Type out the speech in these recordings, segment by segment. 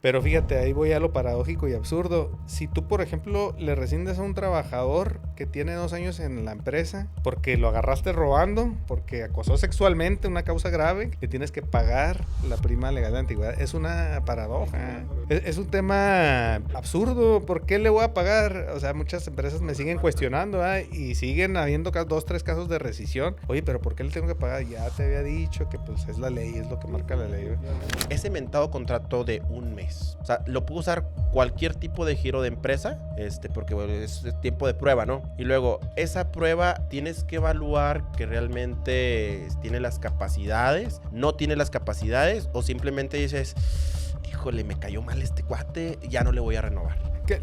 Pero fíjate, ahí voy a lo paradójico y absurdo. Si tú, por ejemplo, le rescindes a un trabajador que tiene 2 años en la empresa porque lo agarraste robando, porque acosó sexualmente, una causa grave, le tienes que pagar la prima legal de antigüedad. Es una paradoja. Es un tema absurdo. ¿Por qué le voy a pagar? O sea, muchas empresas me siguen cuestionando, ¿eh? Y siguen habiendo 2, 3 casos de rescisión. Oye, pero ¿por qué le tengo que pagar? Ya te había dicho que pues es la ley, es lo que marca la ley. Ese mentado contrato de un mes. O sea, lo puedo usar cualquier tipo de giro de empresa, porque bueno, es tiempo de prueba, ¿no? Y luego, esa prueba tienes que evaluar que realmente tiene las capacidades, no tiene las capacidades, o simplemente dices, híjole, me cayó mal este cuate, ya no le voy a renovar.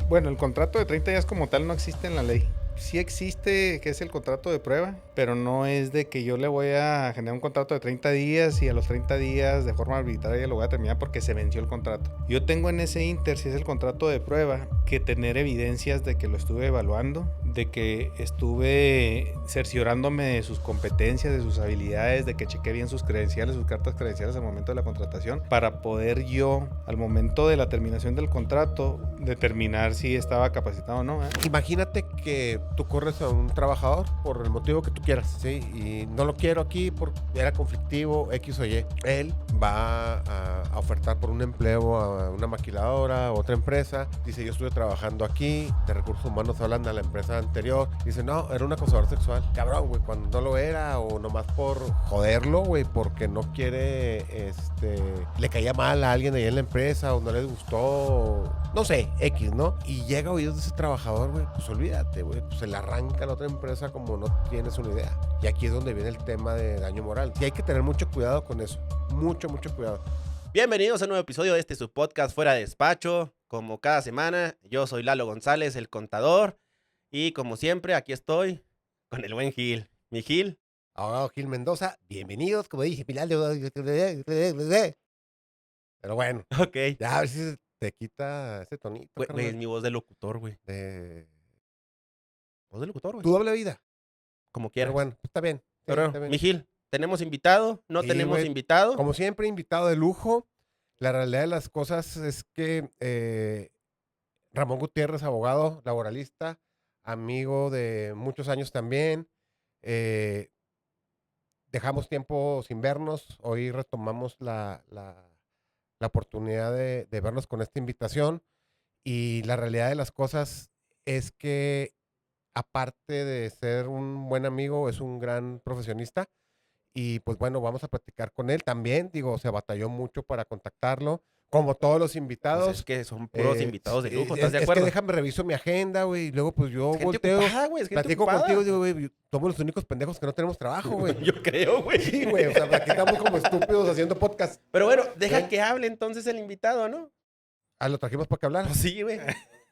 Bueno, el contrato de 30 días como tal no existe en la ley. Sí existe que es el contrato de prueba, pero no es de que yo le voy a generar un contrato de 30 días y a los 30 días de forma arbitraria lo voy a terminar porque se venció el contrato. Yo tengo en ese inter, si es el contrato de prueba, que tener evidencias de que lo estuve evaluando, de que estuve cerciorándome de sus competencias, de sus habilidades, de que chequé bien sus credenciales, sus cartas credenciales al momento de la contratación, para poder yo, al momento de la terminación del contrato, determinar si estaba capacitado o no. Imagínate que tú corres a un trabajador por el motivo que tú quieras, ¿sí? Y no lo quiero aquí porque era conflictivo, X o Y. Él va a ofertar por un empleo a una maquiladora, a otra empresa. Dice, yo estuve trabajando aquí, de recursos humanos hablan a la empresa anterior. Dice, no, era un acosador sexual. Cabrón, güey, cuando no lo era o nomás por joderlo, güey, porque no quiere, le caía mal a alguien ahí en la empresa o no le gustó, no sé, X, ¿no? Y llega a oídos de ese trabajador, güey, pues olvídate, güey, pues se le arranca a la otra empresa como no tienes una idea. Y aquí es donde viene el tema de daño moral. Y hay que tener mucho cuidado con eso. Mucho, mucho cuidado. Bienvenidos a un nuevo episodio de su podcast Fuera de Despacho. Como cada semana, yo soy Lalo González, el contador. Y como siempre, aquí estoy con el buen Gil. Mi Gil. Abogado Gil Mendoza, bienvenidos, como dije, Pilar. Pero bueno, Ok. ya a ver si te quita ese tonito, Güey, es mi voz de locutor, güey. de Voz de locutor, güey. tu doble vida. Como Pero quieras. bueno, está bien. Sí, Pero, está bien. mi Gil, ¿tenemos invitado? ¿No Sí, tenemos güey. invitado? Como siempre, invitado de lujo. La realidad de las cosas es que Ramón Gutiérrez, abogado, laboralista, amigo de muchos años también. Dejamos tiempo sin vernos. Hoy retomamos la oportunidad de vernos con esta invitación. Y la realidad de las cosas es que, aparte de ser un buen amigo, es un gran profesionista. Y pues bueno, vamos a platicar con él también. Digo, se batalló mucho para contactarlo, como todos los Pues es invitados. que son puros invitados de lujo, ¿estás de Es que acuerdo? déjame reviso mi agenda, güey. Y luego, pues yo Es gente volteo, ocupada, güey, es gente platico ocupada. contigo y digo, güey, somos los únicos pendejos que no tenemos trabajo, güey. Yo creo, güey. Sí, güey, o sea, aquí estamos como estúpidos haciendo podcast. Pero bueno, deja ¿Sí? que hable entonces el invitado, ¿no? Ah, lo trajimos para que hablar. Pues sí, güey.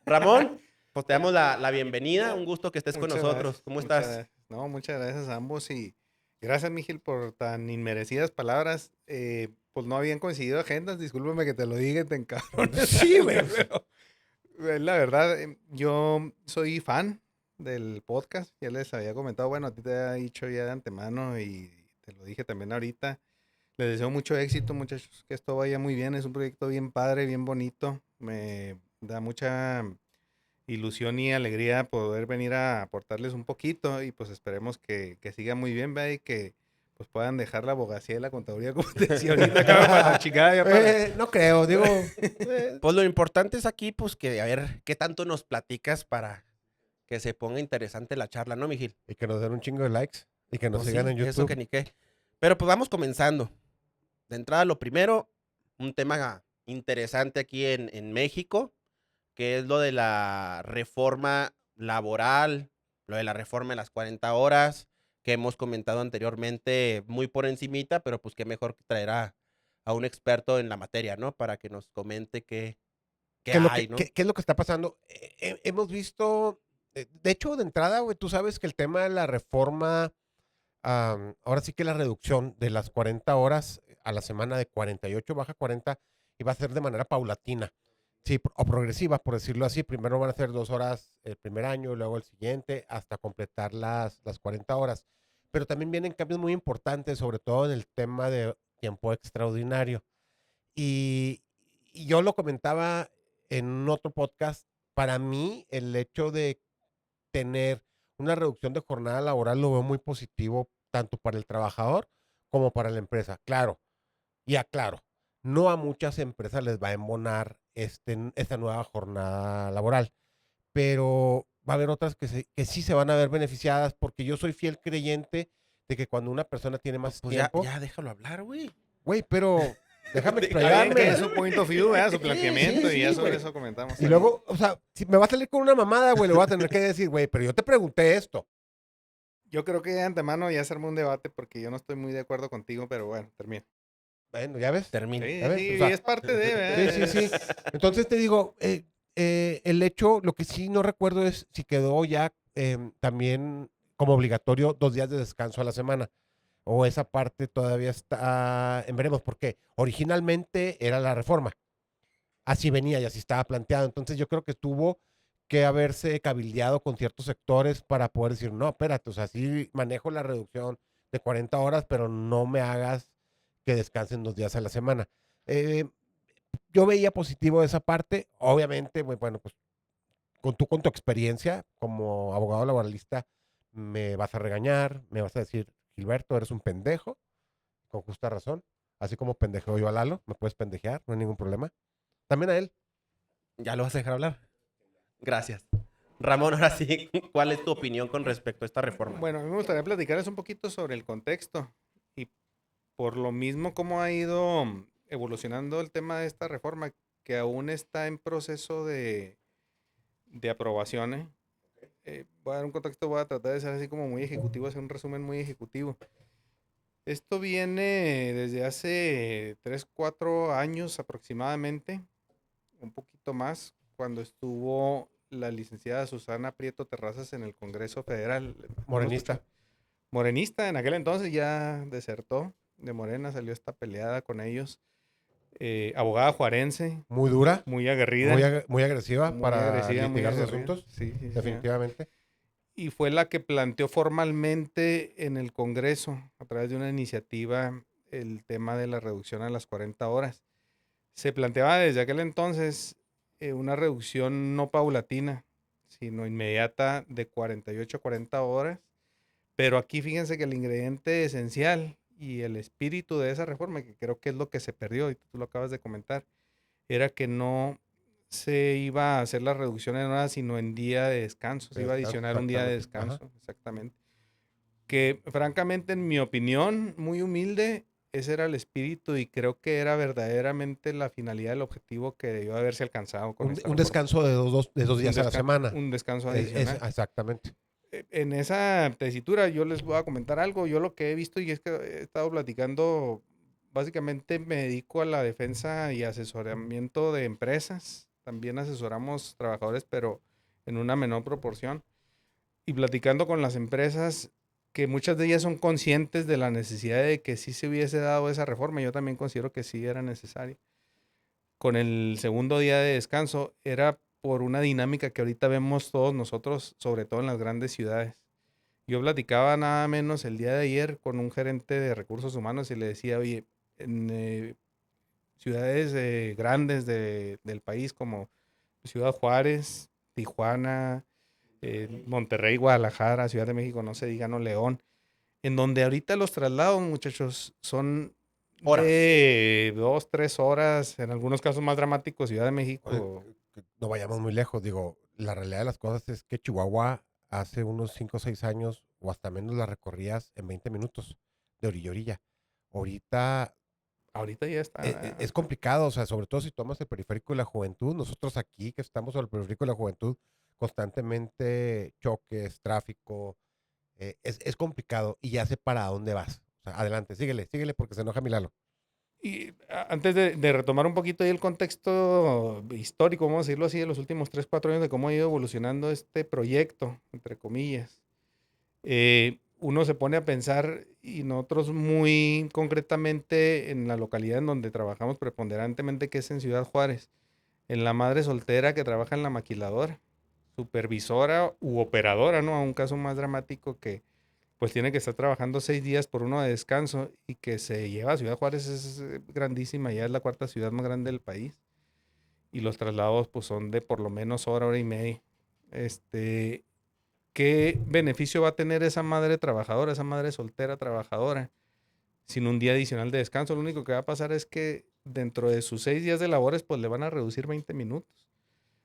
Ramón, pues te damos la bienvenida. Un gusto que estés con Muchas nosotros. gracias, ¿Cómo muchas estás? gracias. No, muchas gracias a ambos y gracias, Miguel, por tan inmerecidas palabras. Pues no habían coincidido agendas, discúlpame que te lo diga, te encabrones. Sí, güey. Pero, la verdad, yo soy fan del podcast, ya les había comentado, bueno, a ti te había dicho ya de antemano y te lo dije también ahorita. Les deseo mucho éxito, muchachos, que esto vaya muy bien, es un proyecto bien padre, bien bonito, me da mucha ilusión y alegría poder venir a aportarles un poquito y pues esperemos que siga muy bien, ¿verdad? Y que pues puedan dejar la abogacía y la contaduría como te decía ahorita, acá para la chingada, ya para... No creo, digo. Pues lo importante es aquí, pues que a ver qué tanto nos platicas para que se ponga interesante la charla, ¿no, Miguel? Y que nos den un chingo de likes y que nos Pues sigan sí, en eso YouTube. que ni qué. Pero pues vamos comenzando. De entrada, lo primero, un tema interesante aquí en México, que es lo de la reforma laboral, lo de la reforma de las 40 horas, que hemos comentado anteriormente muy por encimita, pero pues qué mejor que traer a un experto en la materia, ¿no? Para que nos comente qué ¿Qué es lo hay, que, ¿no? qué es lo que está pasando? Hemos visto, de hecho, de entrada, güey, tú sabes que el tema de la reforma, ahora sí que la reducción de las 40 horas a la semana de 48 baja 40 y va a ser de manera paulatina, sí, o progresiva, por decirlo así. Primero van a ser 2 horas el primer año, luego el siguiente, hasta completar las 40 horas. Pero también vienen cambios muy importantes, sobre todo en el tema de tiempo extraordinario. Y, Y yo lo comentaba en otro podcast. Para mí, el hecho de tener una reducción de jornada laboral lo veo muy positivo tanto para el trabajador como para la empresa. Claro, y aclaro, no a muchas empresas les va a embonar esta nueva jornada laboral, pero va a haber otras que sí se van a ver beneficiadas porque yo soy fiel creyente de que cuando una persona tiene más Pues ya, tiempo, ya déjalo hablar, güey. güey, pero déjame Está bien que explayarme. es su point of view, ¿verdad? Su planteamiento, sí, y ya sobre güey. eso comentamos. Y luego, o sea, si me va a salir con una mamada, güey, le voy a tener que decir, güey, pero yo te pregunté esto. Yo creo que de antemano ya se armó un debate porque yo no estoy muy de acuerdo contigo, pero bueno, termina. Bueno, ¿ya ves? Termina. Sí, ¿Ya ves? sí, O sea, y es parte de, ¿verdad? sí. Entonces te digo, el hecho, lo que sí no recuerdo es si quedó ya también como obligatorio 2 días de descanso a la semana. O esa parte todavía está en veremos, porque originalmente era la reforma. Así venía y así estaba planteado. Entonces yo creo que tuvo que haberse cabildeado con ciertos sectores para poder decir, no, espérate, o sea, sí manejo la reducción de 40 horas, pero no me hagas que descansen 2 días a la semana. Eh, yo veía positivo esa parte. Obviamente, bueno, pues con tu experiencia como abogado laboralista, me vas a regañar, me vas a decir, Gilberto, eres un pendejo, con justa razón. Así como pendejeo yo a Lalo, me puedes pendejear, no hay ningún problema. También a él. ¿Ya lo vas a dejar hablar? Gracias. Ramón, ahora sí, ¿cuál es tu opinión con respecto a esta reforma? Bueno, a mí me gustaría platicarles un poquito sobre el contexto y por lo mismo cómo ha ido evolucionando el tema de esta reforma, que aún está en proceso de aprobación, ¿eh? Voy a dar un contexto, voy a tratar de ser así como muy ejecutivo, hacer un resumen muy ejecutivo. Esto viene desde hace 3, 4 años aproximadamente, un poquito más, cuando estuvo la licenciada Susana Prieto Terrazas en el Congreso Federal. ¿No lo Morenista. escuchó? Morenista, en aquel entonces ya desertó de Morena, salió esta peleada con ellos. Abogada juarense, Muy dura, muy aguerrida, muy agresiva muy para agresiva, muy litigar sus aguerrida. asuntos, Sí, sí, sí. definitivamente. Y fue la que planteó formalmente en el Congreso, a través de una iniciativa, el tema de la reducción a las 40 horas. Se planteaba desde aquel entonces una reducción no paulatina, sino inmediata de 48 a 40 horas. Pero aquí fíjense que el ingrediente esencial y el espíritu de esa reforma, que creo que es lo que se perdió, y tú lo acabas de comentar, era que no se iba a hacer la reducción en horas, sino en día de descanso. Se iba a adicionar un día de Exactamente. descanso, exactamente. Que francamente, en mi opinión, muy humilde, ese era el espíritu y creo que era verdaderamente la finalidad, el objetivo que debió haberse alcanzado con esta Un reforma. descanso de dos días a la semana. Un descanso adicional. Exactamente. En esa tesitura yo les voy a comentar algo. Yo lo que he visto y es que he estado platicando, básicamente me dedico a la defensa y asesoramiento de empresas. También asesoramos trabajadores, pero en una menor proporción. Y platicando con las empresas, que muchas de ellas son conscientes de la necesidad de que sí se hubiese dado esa reforma. Yo también considero que sí era necesario. Con el segundo día de descanso era por una dinámica que ahorita vemos todos nosotros, sobre todo en las grandes ciudades. Yo platicaba nada menos el día de ayer con un gerente de recursos humanos y le decía, oye, en ciudades grandes del país como Ciudad Juárez, Tijuana, Monterrey, Guadalajara, Ciudad de México, no se diga, no, León, en donde ahorita los traslados, muchachos, son Horas. de 2, 3 horas, en algunos casos más dramáticos, Ciudad de México. Oye, no vayamos muy lejos. Digo, la realidad de las cosas es que Chihuahua hace unos 5 o 6 años o hasta menos la recorrías en 20 minutos de orilla a orilla. Ahorita Ahorita ya está. es complicado, o sea, sobre todo si tomas el periférico de la juventud. Nosotros aquí que estamos sobre el periférico de la juventud, constantemente choques, tráfico, es complicado y ya sé para dónde vas. O sea, adelante, síguele porque se enoja mi Lalo. Y antes de retomar un poquito ahí el contexto histórico, vamos a decirlo así, de los últimos 3, 4 años de cómo ha ido evolucionando este proyecto, entre comillas, uno se pone a pensar, y nosotros muy concretamente en la localidad en donde trabajamos preponderantemente, que es en Ciudad Juárez, en la madre soltera que trabaja en la maquiladora, supervisora u operadora, ¿no? A un caso más dramático que pues tiene que estar trabajando 6 días por uno de descanso y que se lleva a Ciudad Juárez, es grandísima, ya es la cuarta ciudad más grande del país. y los traslados pues son de por lo menos hora y media. ¿Qué beneficio va a tener esa madre trabajadora, esa madre soltera trabajadora, sin un día adicional de descanso? Lo único que va a pasar es que dentro de sus 6 días de labores, pues le van a reducir 20 minutos.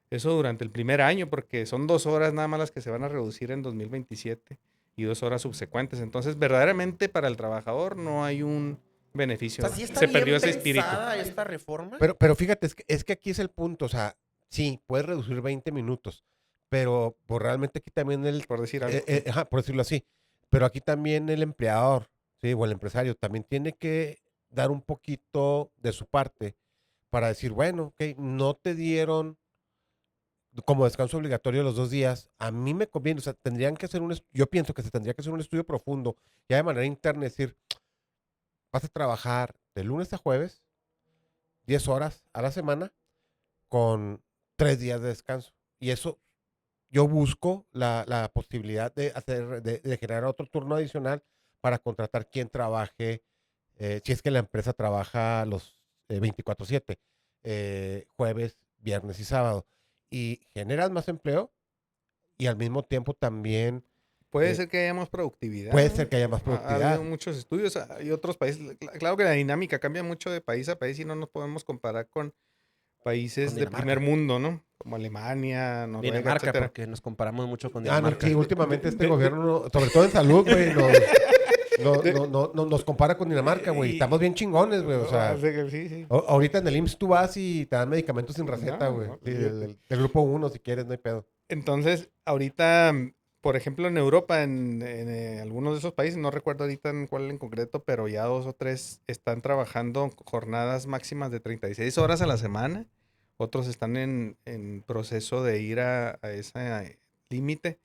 Eso durante el primer año, porque son 2 horas nada más las que se van a reducir en 2027 y 2 horas subsecuentes. Entonces, verdaderamente para el trabajador no hay un O beneficio. sea, sí está Se bien perdió ese espíritu. pensada esta reforma. Pero fíjate, es que aquí es el punto, o sea, sí, puedes reducir 20 minutos, pero pues, realmente aquí también Por decir algo. ajá, por decirlo así, pero aquí también el empleador, sí, o el empresario también tiene que dar un poquito de su parte para decir, bueno, ok, no te dieron como descanso obligatorio los 2 días, a mí me conviene, o sea, tendrían que hacer yo pienso que se tendría que hacer un estudio profundo, ya de manera interna, decir, vas a trabajar de lunes a jueves, 10 horas a la semana, con 3 días de descanso. Y eso, yo busco la posibilidad de generar otro turno adicional para contratar quien trabaje, si es que la empresa trabaja los 24/7, jueves, viernes y sábado. Y generas más empleo y al mismo tiempo también Puede eh, ser que haya más productividad. puede ser que haya más Ha habido productividad. muchos estudios. Hay otros países. Claro que la dinámica cambia mucho de país a país y no nos podemos comparar con Con países de primer Dinamarca. mundo, ¿no? Como Alemania, Noruega, Dinamarca, etcétera. porque nos comparamos mucho con Ah, no, Dinamarca. sí, últimamente este De- de- gobierno, sobre todo en salud, güey, de- nos compara con Dinamarca, güey. Estamos y, bien chingones, güey. O sea, sí, sí. ahorita en el IMSS tú vas y te dan medicamentos sin receta, No, güey. no, Sí, fíjate. del grupo 1, si quieres, no hay pedo. Entonces, ahorita, por ejemplo, en Europa, en algunos de esos países, no recuerdo ahorita en cuál en concreto, pero ya 2 o 3 están trabajando jornadas máximas de 36 horas a la semana. Otros están en proceso de ir a ese límite.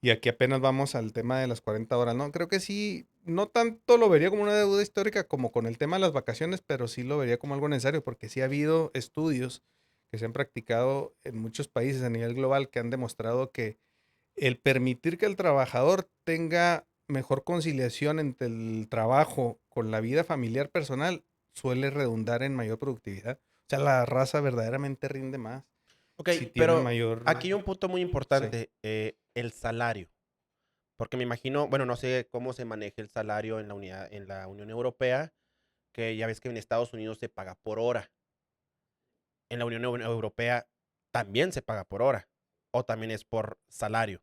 Y aquí apenas vamos al tema de las 40 horas, ¿no? Creo que sí, no tanto lo vería como una deuda histórica como con el tema de las vacaciones, pero sí lo vería como algo necesario, porque sí ha habido estudios que se han practicado en muchos países a nivel global que han demostrado que el permitir que el trabajador tenga mejor conciliación entre el trabajo con la vida familiar personal suele redundar en mayor productividad. O sea, la raza verdaderamente rinde más Ok, si tiene pero mayor... aquí hay un punto muy Sí. importante, el salario. Porque me imagino, bueno, no sé cómo se maneja el salario en en la Unión Europea, que ya ves que en Estados Unidos se paga por hora. En la Unión Europea también se paga por hora, o también es por salario.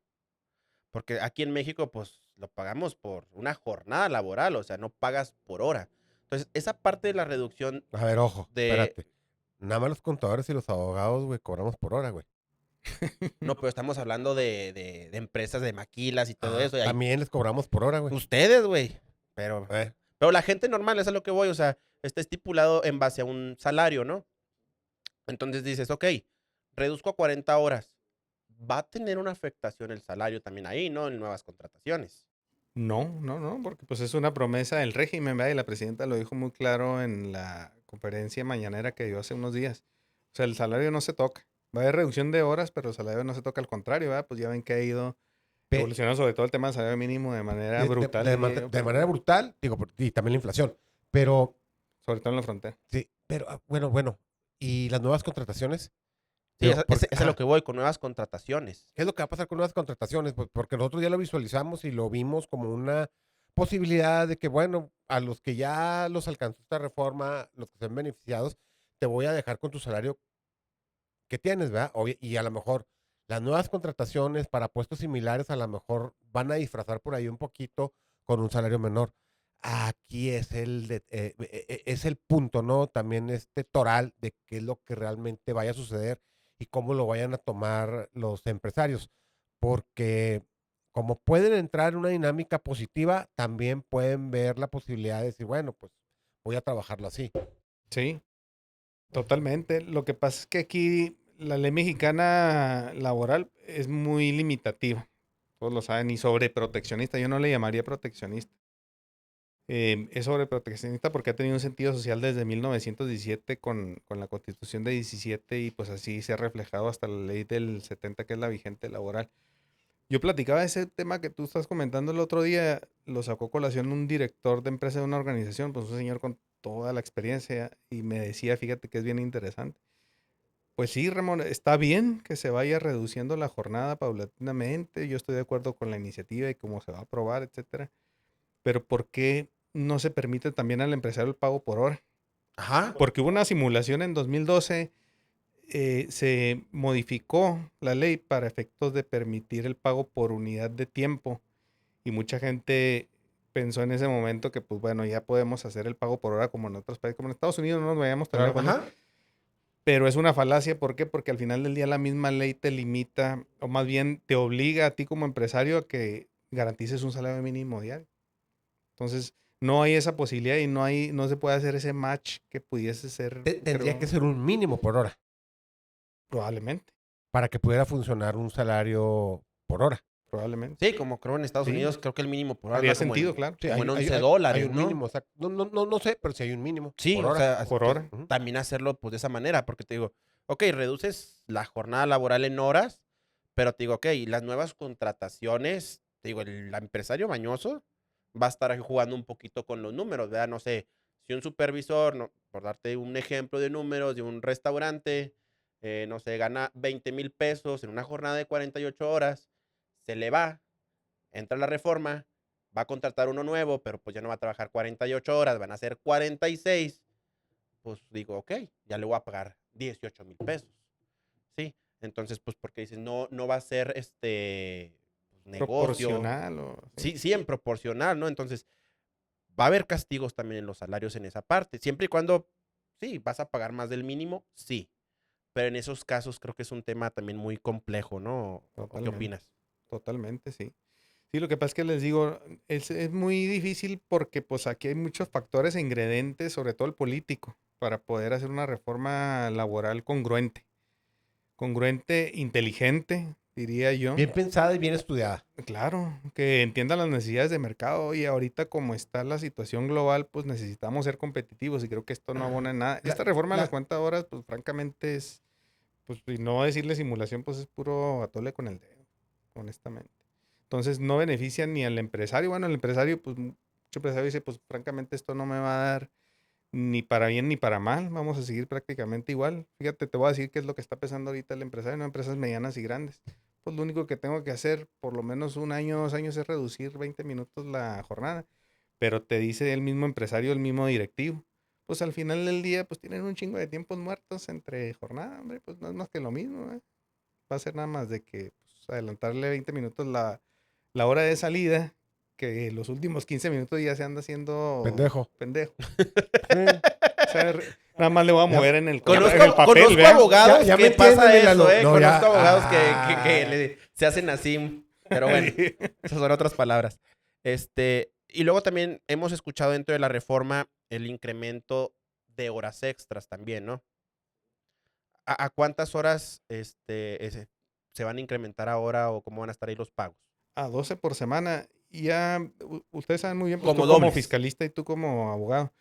Porque aquí en México, pues lo pagamos por una jornada laboral, o sea, no pagas por hora. Entonces, esa parte de la reducción A ver, ojo, de... espérate. Nada más los contadores y los abogados, güey, cobramos por hora, güey. No, pero estamos hablando de empresas de maquilas y todo eso. Y ahí, También les cobramos por hora, güey. ustedes, güey. Pero, Eh, pero la gente normal, eso es a lo que voy. O sea, está estipulado en base a un salario, ¿no? Entonces dices, ok, reduzco a 40 horas. Va a tener una afectación el salario también ahí, ¿no? En nuevas contrataciones. No, porque pues es una promesa del régimen, ¿verdad? Y la presidenta lo dijo muy claro en la conferencia mañanera que dio hace unos días. O sea, el salario no se toca. Va a haber reducción de horas, pero el salario no se toca, al contrario, ¿verdad? Pues ya ven que ha ido pe- evolucionando sobre todo el tema del salario mínimo de manera de, de- brutal, de diría man- yo, de pero manera brutal, digo, y también la inflación. Pero, sobre todo en la frontera. sí, pero, bueno. ¿Y las nuevas contrataciones? Sí, Digo, es a lo que voy con nuevas contrataciones. ¿qué es lo que va a pasar con nuevas contrataciones? Pues porque nosotros ya lo visualizamos y lo vimos como una posibilidad de que, bueno, a los que ya los alcanzó esta reforma, los que sean beneficiados, te voy a dejar con tu salario que tienes, ¿verdad? Y a lo mejor las nuevas contrataciones para puestos similares a lo mejor van a disfrazar por ahí un poquito con un salario menor. Aquí es el punto, ¿no? También este toral de qué es lo que realmente vaya a suceder y cómo lo vayan a tomar los empresarios. Porque como pueden entrar en una dinámica positiva, también pueden ver la posibilidad de decir, bueno, pues voy a trabajarlo así. Sí, totalmente. Lo que pasa es que aquí la ley mexicana laboral es muy limitativa. Todos lo saben, y sobreproteccionista. Yo no le llamaría proteccionista. Es sobreproteccionista porque ha tenido un sentido social desde 1917 con la Constitución de 17 y pues así se ha reflejado hasta la ley del 70 que es la vigente laboral. Yo platicaba ese tema que tú estás comentando el otro día, lo sacó a colación un director de empresa de una organización, pues un señor con toda la experiencia y me decía, fíjate que es bien interesante. Pues sí, Ramón, está bien que se vaya reduciendo la jornada paulatinamente. Yo estoy de acuerdo con la iniciativa y cómo se va a aprobar, etcétera. Pero ¿por qué no se permite también al empresario el pago por hora? Ajá. Porque hubo una simulación en 2012, se modificó la ley para efectos de permitir el pago por unidad de tiempo. Y mucha gente pensó en ese momento que, pues bueno, ya podemos hacer el pago por hora como en otros países, como en Estados Unidos, no nos vayamos tan Claro. lejos, ¿no? Ajá. Pero es una falacia, ¿por qué? Porque al final del día la misma ley te limita, o más bien te obliga a ti como empresario a que garantices un salario mínimo diario. Entonces, no hay esa posibilidad y no se puede hacer ese match que pudiese ser, Tendría creo, que ser un mínimo por hora probablemente, para que pudiera funcionar un salario por hora. probablemente. Sí, como creo en Estados Sí. Unidos, creo que el mínimo por hora Haría anda como sentido, en, claro. Sí, como en 11 hay dólares, un ¿no? mínimo. O sea, no sé, pero sí hay un mínimo Sí, por o hora. sea, Por hora. Ujú. también hacerlo pues de esa manera, porque te digo, ok, reduces la jornada laboral en horas, pero te digo, ok, las nuevas contrataciones, te digo, el empresario mañoso va a estar ahí jugando un poquito con los números, ¿verdad? No sé, si un supervisor, no, por darte un ejemplo de números de un restaurante, no sé, gana 20,000 pesos en una jornada de 48 horas, se le va, entra la reforma, va a contratar uno nuevo, pero pues ya no va a trabajar 48 horas, van a ser 46, pues digo, ok, ya le voy a pagar 18,000 pesos, ¿sí? Entonces, pues porque dices, no va a ser pues, negocio, Proporcional o sí. sí, en proporcional, ¿no? Entonces, va a haber castigos también en los salarios en esa parte, siempre y cuando, sí, vas a pagar más del mínimo, sí, pero en esos casos creo que es un tema también muy complejo, ¿no? ¿O qué Totalmente, opinas? totalmente, sí. Sí, lo que pasa es que les digo, es muy difícil porque pues aquí hay muchos factores e ingredientes, sobre todo el político, para poder hacer una reforma laboral congruente. Congruente, inteligente, diría yo. Bien pensada y bien estudiada. Claro, que entienda las necesidades de mercado y ahorita como está la situación global, pues necesitamos ser competitivos y creo que esto no abona en nada. La- Esta reforma de la- las 40 horas, pues francamente es, pues y no decirle simulación, pues es puro atole con el dedo, honestamente. Entonces no beneficia ni al empresario. Bueno, el empresario, pues mucho empresario dice, pues francamente esto no me va a dar ni para bien ni para mal, vamos a seguir prácticamente igual. Fíjate, te voy a decir qué es lo que está pensando ahorita el empresario, no empresas medianas y grandes. Pues lo único que tengo que hacer por lo menos un año, 2 años es reducir 20 minutos la jornada. Pero te dice el mismo empresario, el mismo directivo. Pues al final del día, pues tienen un chingo de tiempos muertos entre jornada, hombre, pues no es más que lo mismo, ¿eh? Va a ser nada más de que pues, adelantarle 20 minutos la hora de salida, que los últimos 15 minutos ya se anda haciendo Pendejo. pendejo. Sí. O sea, nada más le voy a mover en el Conozco papel, ¿verdad? abogados Ya que me pasa entienden, eso, Lalo. No, conozco ya. abogados Ah. que se hacen así. Pero bueno, esas son otras palabras. Y luego también hemos escuchado dentro de la reforma el incremento de horas extras también, ¿no? ¿A cuántas horas se van a incrementar ahora o cómo van a estar ahí los pagos? A 12 por semana. Y ya, ustedes saben muy bien, pues Como tú como dobles. fiscalista y tú como abogado,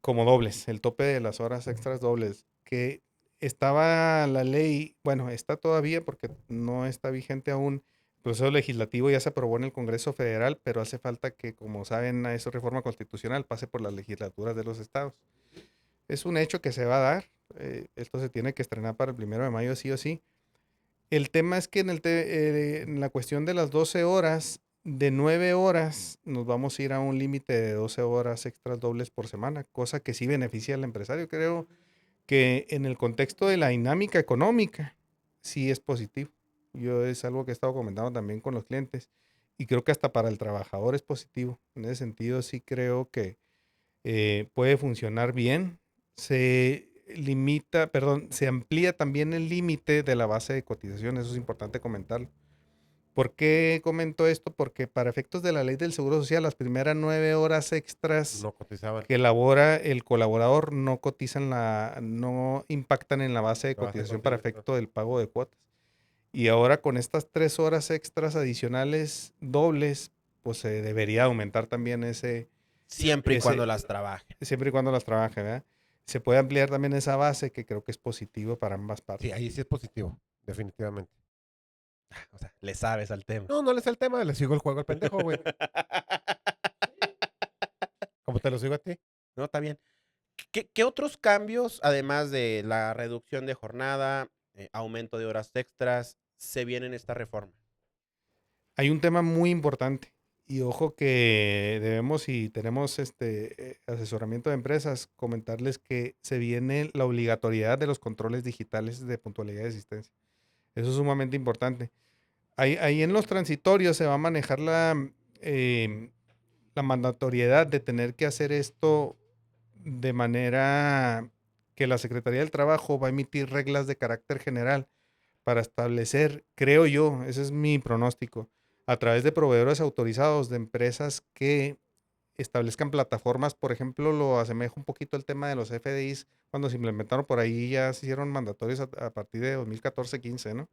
como dobles, el tope de las horas extras dobles, que estaba la ley, bueno, está todavía porque no está vigente aún. El proceso legislativo ya se aprobó en el Congreso Federal, pero hace falta que, como saben, a esa reforma constitucional pase por las legislaturas de los estados. Es un hecho que se va a dar. Esto se tiene que estrenar para el 1 de mayo, sí o sí. El tema es que en la cuestión de las 12 horas, de 9 horas, nos vamos a ir a un límite de 12 horas extras dobles por semana, cosa que sí beneficia al empresario. Creo que en el contexto de la dinámica económica, sí es positivo. Yo es algo que he estado comentando también con los clientes y creo que hasta para el trabajador es positivo. En ese sentido, sí creo que puede funcionar bien. Se amplía también el límite de la base de cotización, eso es importante comentarlo. ¿Por qué comento esto? Porque para efectos de la ley del Seguro Social, las primeras 9 horas extras No cotizaban. que elabora el colaborador no impactan en la base de La base de cotización para cotización. efecto del pago de cuotas. Y ahora con estas 3 horas extras adicionales dobles, pues se debería aumentar también Siempre y cuando ese, las trabajen. siempre y cuando las trabaje, ¿verdad? Se puede ampliar también esa base que creo que es positivo para ambas partes. Sí, ahí sí es positivo, definitivamente. O sea, le sabes al tema. No le sé el tema, le sigo el juego al pendejo, güey. Como te lo sigo a ti. No, está bien. ¿Qué otros cambios, además de la reducción de jornada, aumento de horas extras, se viene en esta reforma? Hay un tema muy importante y ojo que debemos, si tenemos asesoramiento de empresas, comentarles que se viene la obligatoriedad de los controles digitales de puntualidad y asistencia. Eso es sumamente importante. Ahí en los transitorios se va a manejar la mandatoriedad de tener que hacer esto de manera que la Secretaría del Trabajo va a emitir reglas de carácter general para establecer, creo yo, ese es mi pronóstico, a través de proveedores autorizados de empresas que establezcan plataformas. Por ejemplo, lo asemejo un poquito el tema de los FDIs, cuando se implementaron por ahí, ya se hicieron mandatorios a partir de 2014-15, ¿no?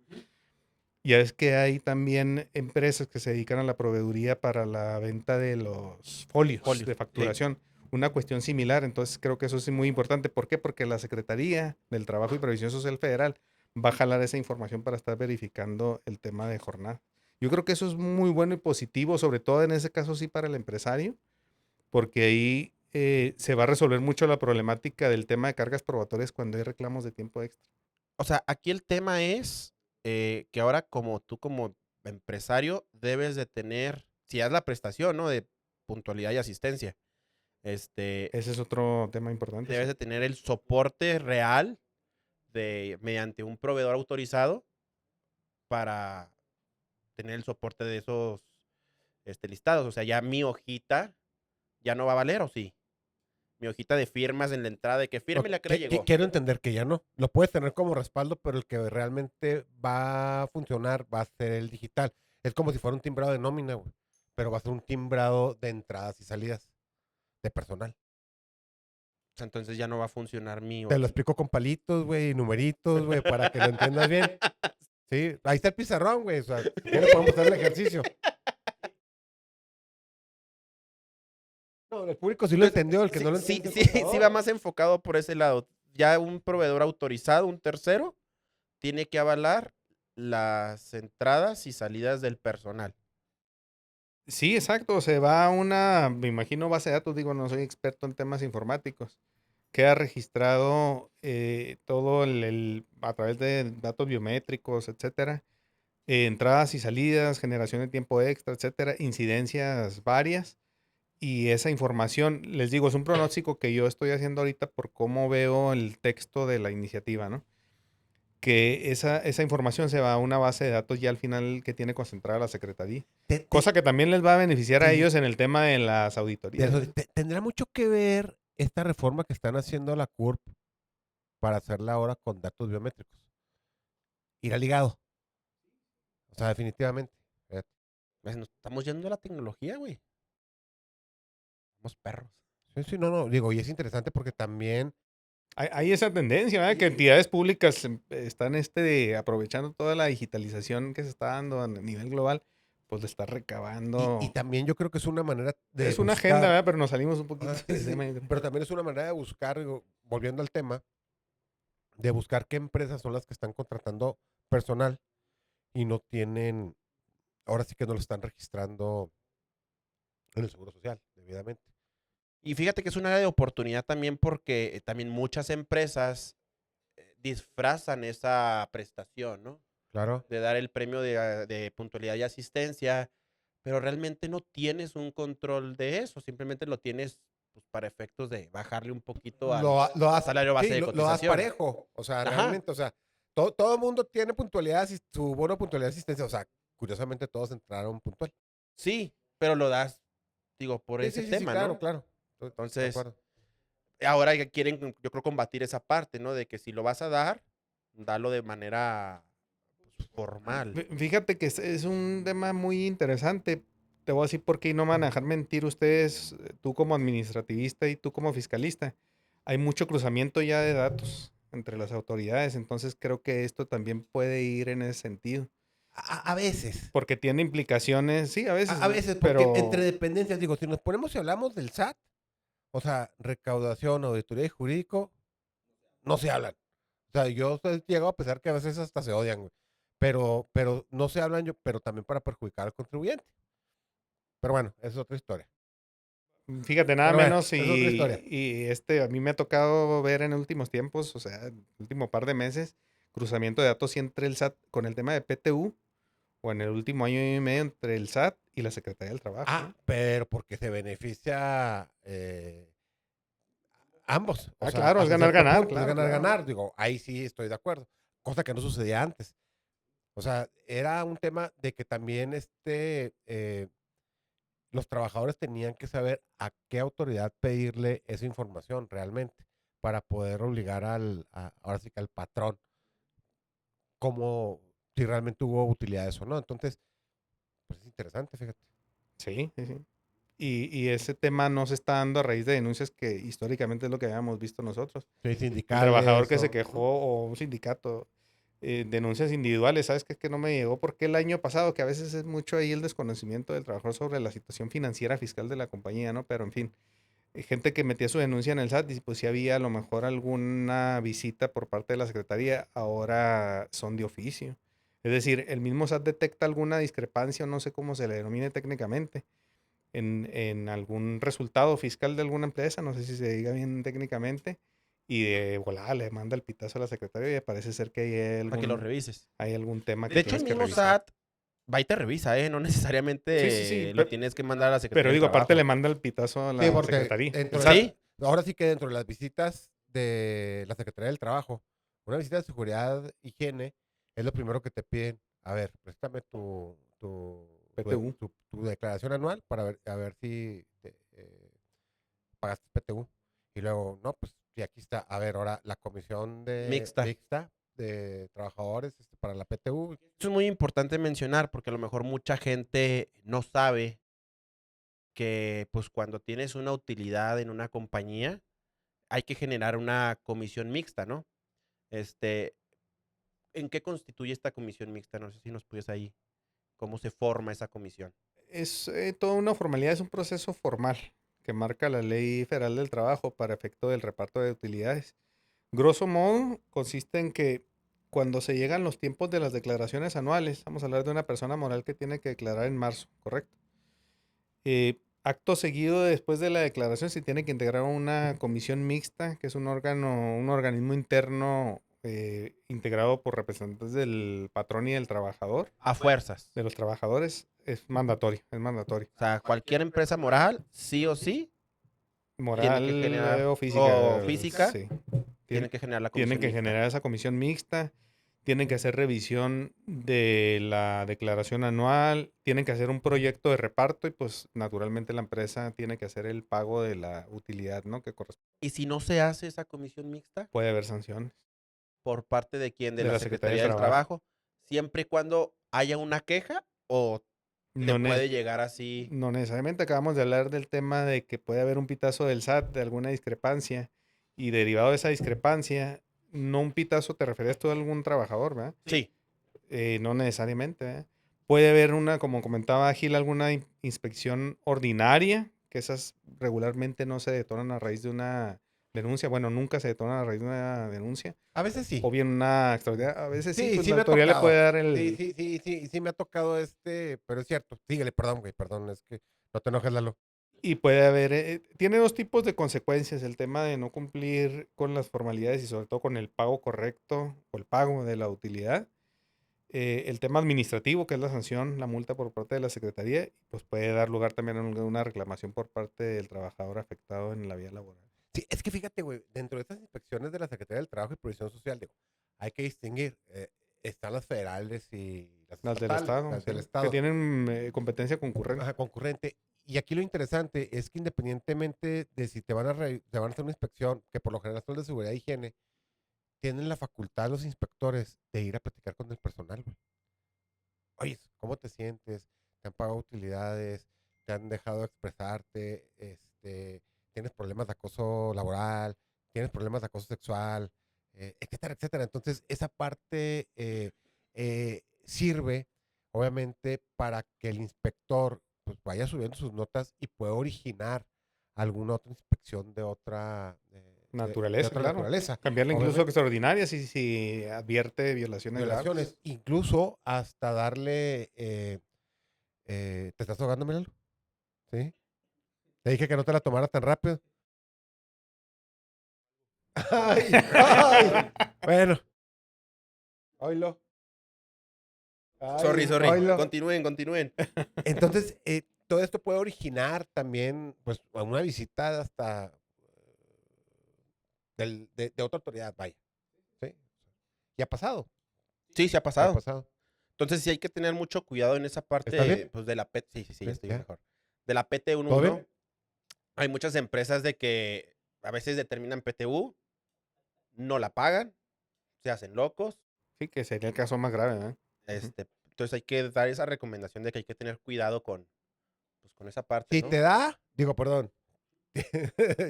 Ya es que hay también empresas que se dedican a la proveeduría para la venta de los folios Folios, de sí. facturación. Una cuestión similar, entonces creo que eso es muy importante. ¿Por qué? Porque la Secretaría del Trabajo y Previsión Social Federal va a jalar esa información para estar verificando el tema de jornada. Yo creo que eso es muy bueno y positivo, sobre todo en ese caso sí para el empresario, porque ahí se va a resolver mucho la problemática del tema de cargas probatorias cuando hay reclamos de tiempo extra. O sea, aquí el tema es que ahora como tú como empresario debes de tener, si haz la prestación, ¿no? De puntualidad y asistencia, este, Ese es otro tema importante, debes sí. de tener el soporte real mediante un proveedor autorizado para tener el soporte de esos listados. O sea, ya mi hojita ya no va a valer, ¿o sí? Mi hojita de firmas en la entrada de que firme la que le llegó. Quiero entender que ya no. Lo puedes tener como respaldo, pero el que realmente va a funcionar va a ser el digital. Es como si fuera un timbrado de nómina, güey. Pero va a ser un timbrado de entradas y salidas de personal. O sea, entonces ya no va a funcionar mi Te lo hojita. explico con palitos, güey, y numeritos, güey, para que lo entiendas bien. Sí, ahí está el pizarrón, güey. O sea, si quieres podemos hacer el ejercicio. No, el público sí lo Entonces, entendió, el que sí, no lo sí, entiende, sí, por sí favor. va más enfocado por ese lado. Ya un proveedor autorizado, un tercero, tiene que avalar las entradas y salidas del personal. Sí, exacto. Se va a una, me imagino, base de datos. Digo, no soy experto en temas informáticos. Queda registrado todo a través de datos biométricos, etcétera. Entradas y salidas, generación de tiempo extra, etcétera. Incidencias varias. Y esa información, les digo, es un pronóstico que yo estoy haciendo ahorita por cómo veo el texto de la iniciativa, ¿no? Que esa información se va a una base de datos ya al final que tiene concentrada la Secretaría. Cosa que también les va a beneficiar a Sí. ellos en el tema de las auditorías. ¿no? Tendrá mucho que ver esta reforma que están haciendo la CURP para hacerla ahora con datos biométricos. Irá ligado. O sea, definitivamente. Fíjate. Pues nos estamos yendo a la tecnología, güey. Somos perros. Sí, sí, no, no. Digo, y es interesante porque también Hay esa tendencia, ¿verdad? Que entidades públicas están aprovechando toda la digitalización que se está dando a nivel global, pues le está y recabando. también yo creo que es una manera de Es una agenda, buscar. ¿verdad? Pero nos salimos un poquito Sí, del sí, tema, yo creo. pero también es una manera de buscar, digo, volviendo al tema, de buscar qué empresas son las que están contratando personal y no tienen, ahora sí que no lo están registrando en el Seguro Social, debidamente. Y fíjate que es un área de oportunidad también porque también muchas empresas disfrazan esa prestación, ¿no? Claro. De dar el premio de puntualidad y asistencia, pero realmente no tienes un control de eso, simplemente lo tienes pues, para efectos de bajarle un poquito al salario base de Lo das cotización. parejo, o sea, Ajá. realmente, o sea, todo el mundo tiene puntualidad, su bono de puntualidad de asistencia, o sea, curiosamente todos entraron puntual. Sí, pero lo das, digo, por ese tema, claro, ¿no? claro. Estoy de Entonces, acuerdo. ahora ya quieren, yo creo, combatir esa parte, ¿no? De que si lo vas a dar, dalo de manera pues, formal. Fíjate que es un tema muy interesante. Te voy a decir por qué y no me van a dejar mentir ustedes, tú como administrativista y tú como fiscalista. Hay mucho cruzamiento ya de datos entre las autoridades, entonces creo que esto también puede ir en ese sentido. A veces. Porque tiene implicaciones, sí, a veces, A veces, porque pero entre dependencias, digo, si nos ponemos y hablamos del SAT, o sea, recaudación, auditoría y jurídico, no se hablan. O sea, yo llego a pensar que a veces hasta se odian, güey. Pero no se hablan, pero también para perjudicar al contribuyente. Pero bueno, esa es otra historia. Fíjate, nada Pero bueno, menos es otra historia. a mí me ha tocado ver en últimos tiempos, o sea, el último par de meses, cruzamiento de datos sí entre el SAT con el tema de PTU o en el último año y medio entre el SAT y la Secretaría del Trabajo, ¿eh? Pero porque se beneficia ambos. O Ah, sea, claro, es hasta ganar, cierto ganar, punto es claro, ganar, claro. ganar. Digo, ahí sí estoy de acuerdo. Cosa que no sucedía antes. O sea, era un tema de que también los trabajadores tenían que saber a qué autoridad pedirle esa información realmente para poder obligar ahora sí que al patrón, como si realmente hubo utilidades o no. Entonces, pues es interesante, fíjate. Sí, sí, sí. Y ese tema no se está dando a raíz de denuncias que históricamente es lo que habíamos visto nosotros. Sí, Un trabajador sindicales que se o... quejó o un sindicato, denuncias individuales, ¿sabes qué? Es que no me llegó porque el año pasado, que a veces es mucho ahí el desconocimiento del trabajador sobre la situación financiera fiscal de la compañía, ¿no? Pero en fin, gente que metía su denuncia en el SAT y pues si había a lo mejor alguna visita por parte de la Secretaría, ahora son de oficio. Es decir, el mismo SAT detecta alguna discrepancia o no sé cómo se le denomine técnicamente en algún resultado fiscal de alguna empresa, no sé si se diga bien técnicamente, y de volada le manda el pitazo a la secretaria y parece ser que Para que lo revises. hay algún tema que De hecho, el tienes que mismo revisar. SAT va y te revisa, ¿eh? No Sí, sí, sí, necesariamente lo tienes que mandar a la pero Secretaría del digo, aparte le Trabajo. manda el pitazo a Sí, la porque secretaría, el dentro de SAT. Sí, ahora sí que dentro de las visitas de la Secretaría del Trabajo, una visita de seguridad, higiene, es lo primero que te piden. A ver, préstame PTU. tu declaración anual para ver, a ver si pagaste PTU. Y luego, no, pues sí, aquí está. A ver, ahora la comisión mixta. mixta de trabajadores para la PTU. Eso es muy importante mencionar porque a lo mejor mucha gente no sabe que pues cuando tienes una utilidad en una compañía hay que generar una comisión mixta, ¿no? Este, ¿En qué constituye esta comisión mixta? No sé si nos puedes ahí, cómo se forma esa comisión. Es toda una formalidad, es un proceso formal que marca la Ley Federal del Trabajo para efecto del reparto de utilidades. Grosso modo, consiste en que cuando se llegan los tiempos de las declaraciones anuales, vamos a hablar de una persona moral que tiene que declarar en marzo, ¿correcto? Acto seguido, después de la declaración, se tiene que integrar una comisión mixta, que es un órgano, un organismo interno integrado por representantes del patrón y del trabajador, A fuerzas. de los trabajadores. Es mandatorio, es mandatorio. O sea, cualquier empresa moral, sí o sí, tiene que Moral generar, o o física, física, sí. tiene Tienen, que generar la tienen comisión que mixta. generar esa comisión mixta, tienen que hacer revisión de la declaración anual, tienen que hacer un proyecto de reparto y pues naturalmente la empresa tiene que hacer el pago de la utilidad, ¿no? Que corresponde. Y si no se hace esa comisión mixta, Puede haber sanciones ¿por parte de quién? De de la la Secretaría del Secretaría del Trabajo. Trabajo, siempre y cuando haya una queja o te No, puede llegar así. no necesariamente acabamos de hablar del tema de que puede haber un pitazo del SAT de alguna discrepancia y derivado de esa discrepancia, no un pitazo te referías tú a algún trabajador, ¿verdad? Sí, No necesariamente, ¿verdad? Puede haber una, como comentaba Gil, alguna inspección ordinaria, que esas regularmente no se detonan a raíz de una denuncia. Bueno, nunca se detonan a raíz de una denuncia. A veces sí. O bien una extraordinaria. A veces sí, Sí, pues sí la me ha autoridad le puede tocado. dar Sí, el... sí, sí, sí, sí me ha tocado pero es cierto. Síguele, perdón, güey, perdón, es que no te enojes, Lalo. Y puede haber... tiene dos tipos de consecuencias. El tema de no cumplir con las formalidades y sobre todo con el pago correcto o el pago de la utilidad. El tema administrativo, que es la sanción, la multa por parte de la Secretaría, pues puede dar lugar también a una reclamación por parte del trabajador afectado en la vía laboral. Sí, es que fíjate, güey, dentro de estas inspecciones de la Secretaría del Trabajo y Previsión Social, digo, hay que distinguir, están las federales y las Las del estatales, Estado, las sí, del que Estado, tienen competencia concurrente. ajá, concurrente. Y aquí lo interesante es que independientemente de si te van a hacer una inspección, que por lo general son de seguridad e higiene, tienen la facultad los inspectores de ir a platicar con el personal, güey. Oye, ¿cómo te sientes? ¿Te han pagado utilidades? ¿Te han dejado expresarte? ¿Tienes problemas de acoso laboral? ¿Tienes problemas de acoso sexual? Etcétera, etcétera. Entonces, esa parte sirve, obviamente, para que el inspector pues, vaya subiendo sus notas y pueda originar alguna otra inspección de Naturaleza, otra claro. naturaleza. Cambiarla incluso a Obviamente, extraordinaria si advierte violaciones graves. violaciones, incluso hasta darle, ¿te estás ahogando, Míralo? ¿Sí? Le dije que no te la tomara tan rápido. Ay, ay. Bueno. Oílo. Ay, Sorry. oílo. Continúen. Entonces, todo esto puede originar también, pues, a una visita hasta de otra autoridad, vaya. ¿Sí? Y ha pasado. Sí, se ha Ha pasado. pasado. Entonces sí hay que tener mucho cuidado en esa ¿Estás parte, bien? pues de la PT, sí, ¿Sí? estoy ¿Ya? mejor. De la PT11. ¿Todo bien? Hay muchas empresas de que a veces determinan PTU, no la pagan, se hacen locos. Sí, que sería el caso más grave, ¿verdad? Ujú. Entonces hay que dar esa recomendación de que hay que tener cuidado pues, con esa parte, Si ¿no? te da, digo, perdón,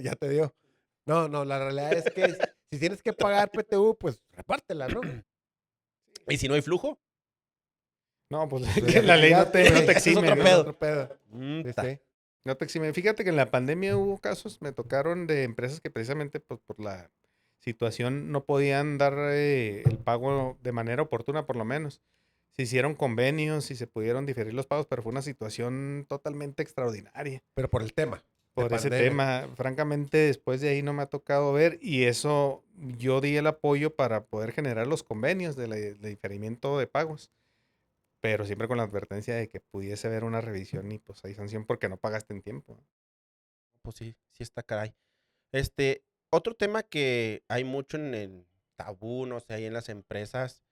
ya te dio. No, la realidad es que si tienes que pagar PTU, pues repártela, ¿no? Y si no hay flujo, No, pues Pues que la ley no ya, te ese es exime, otro ¿no? pedo. Otro pedo. Sí, ta. sí. No te exime. Fíjate que en la pandemia hubo casos, me tocaron de empresas que precisamente pues, por la situación no podían dar el pago de manera oportuna, por lo menos. Se hicieron convenios y se pudieron diferir los pagos, pero fue una situación totalmente extraordinaria. Pero por el tema de Por ese pandemia. tema, francamente, después de ahí no me ha tocado ver y eso yo di el apoyo para poder generar los convenios de diferimiento de pagos, pero siempre con la advertencia de que pudiese haber una revisión y pues hay sanción porque no pagaste en tiempo. Pues sí, sí está caray. Otro tema que hay mucho en el tabú, no sé, ahí en las empresas,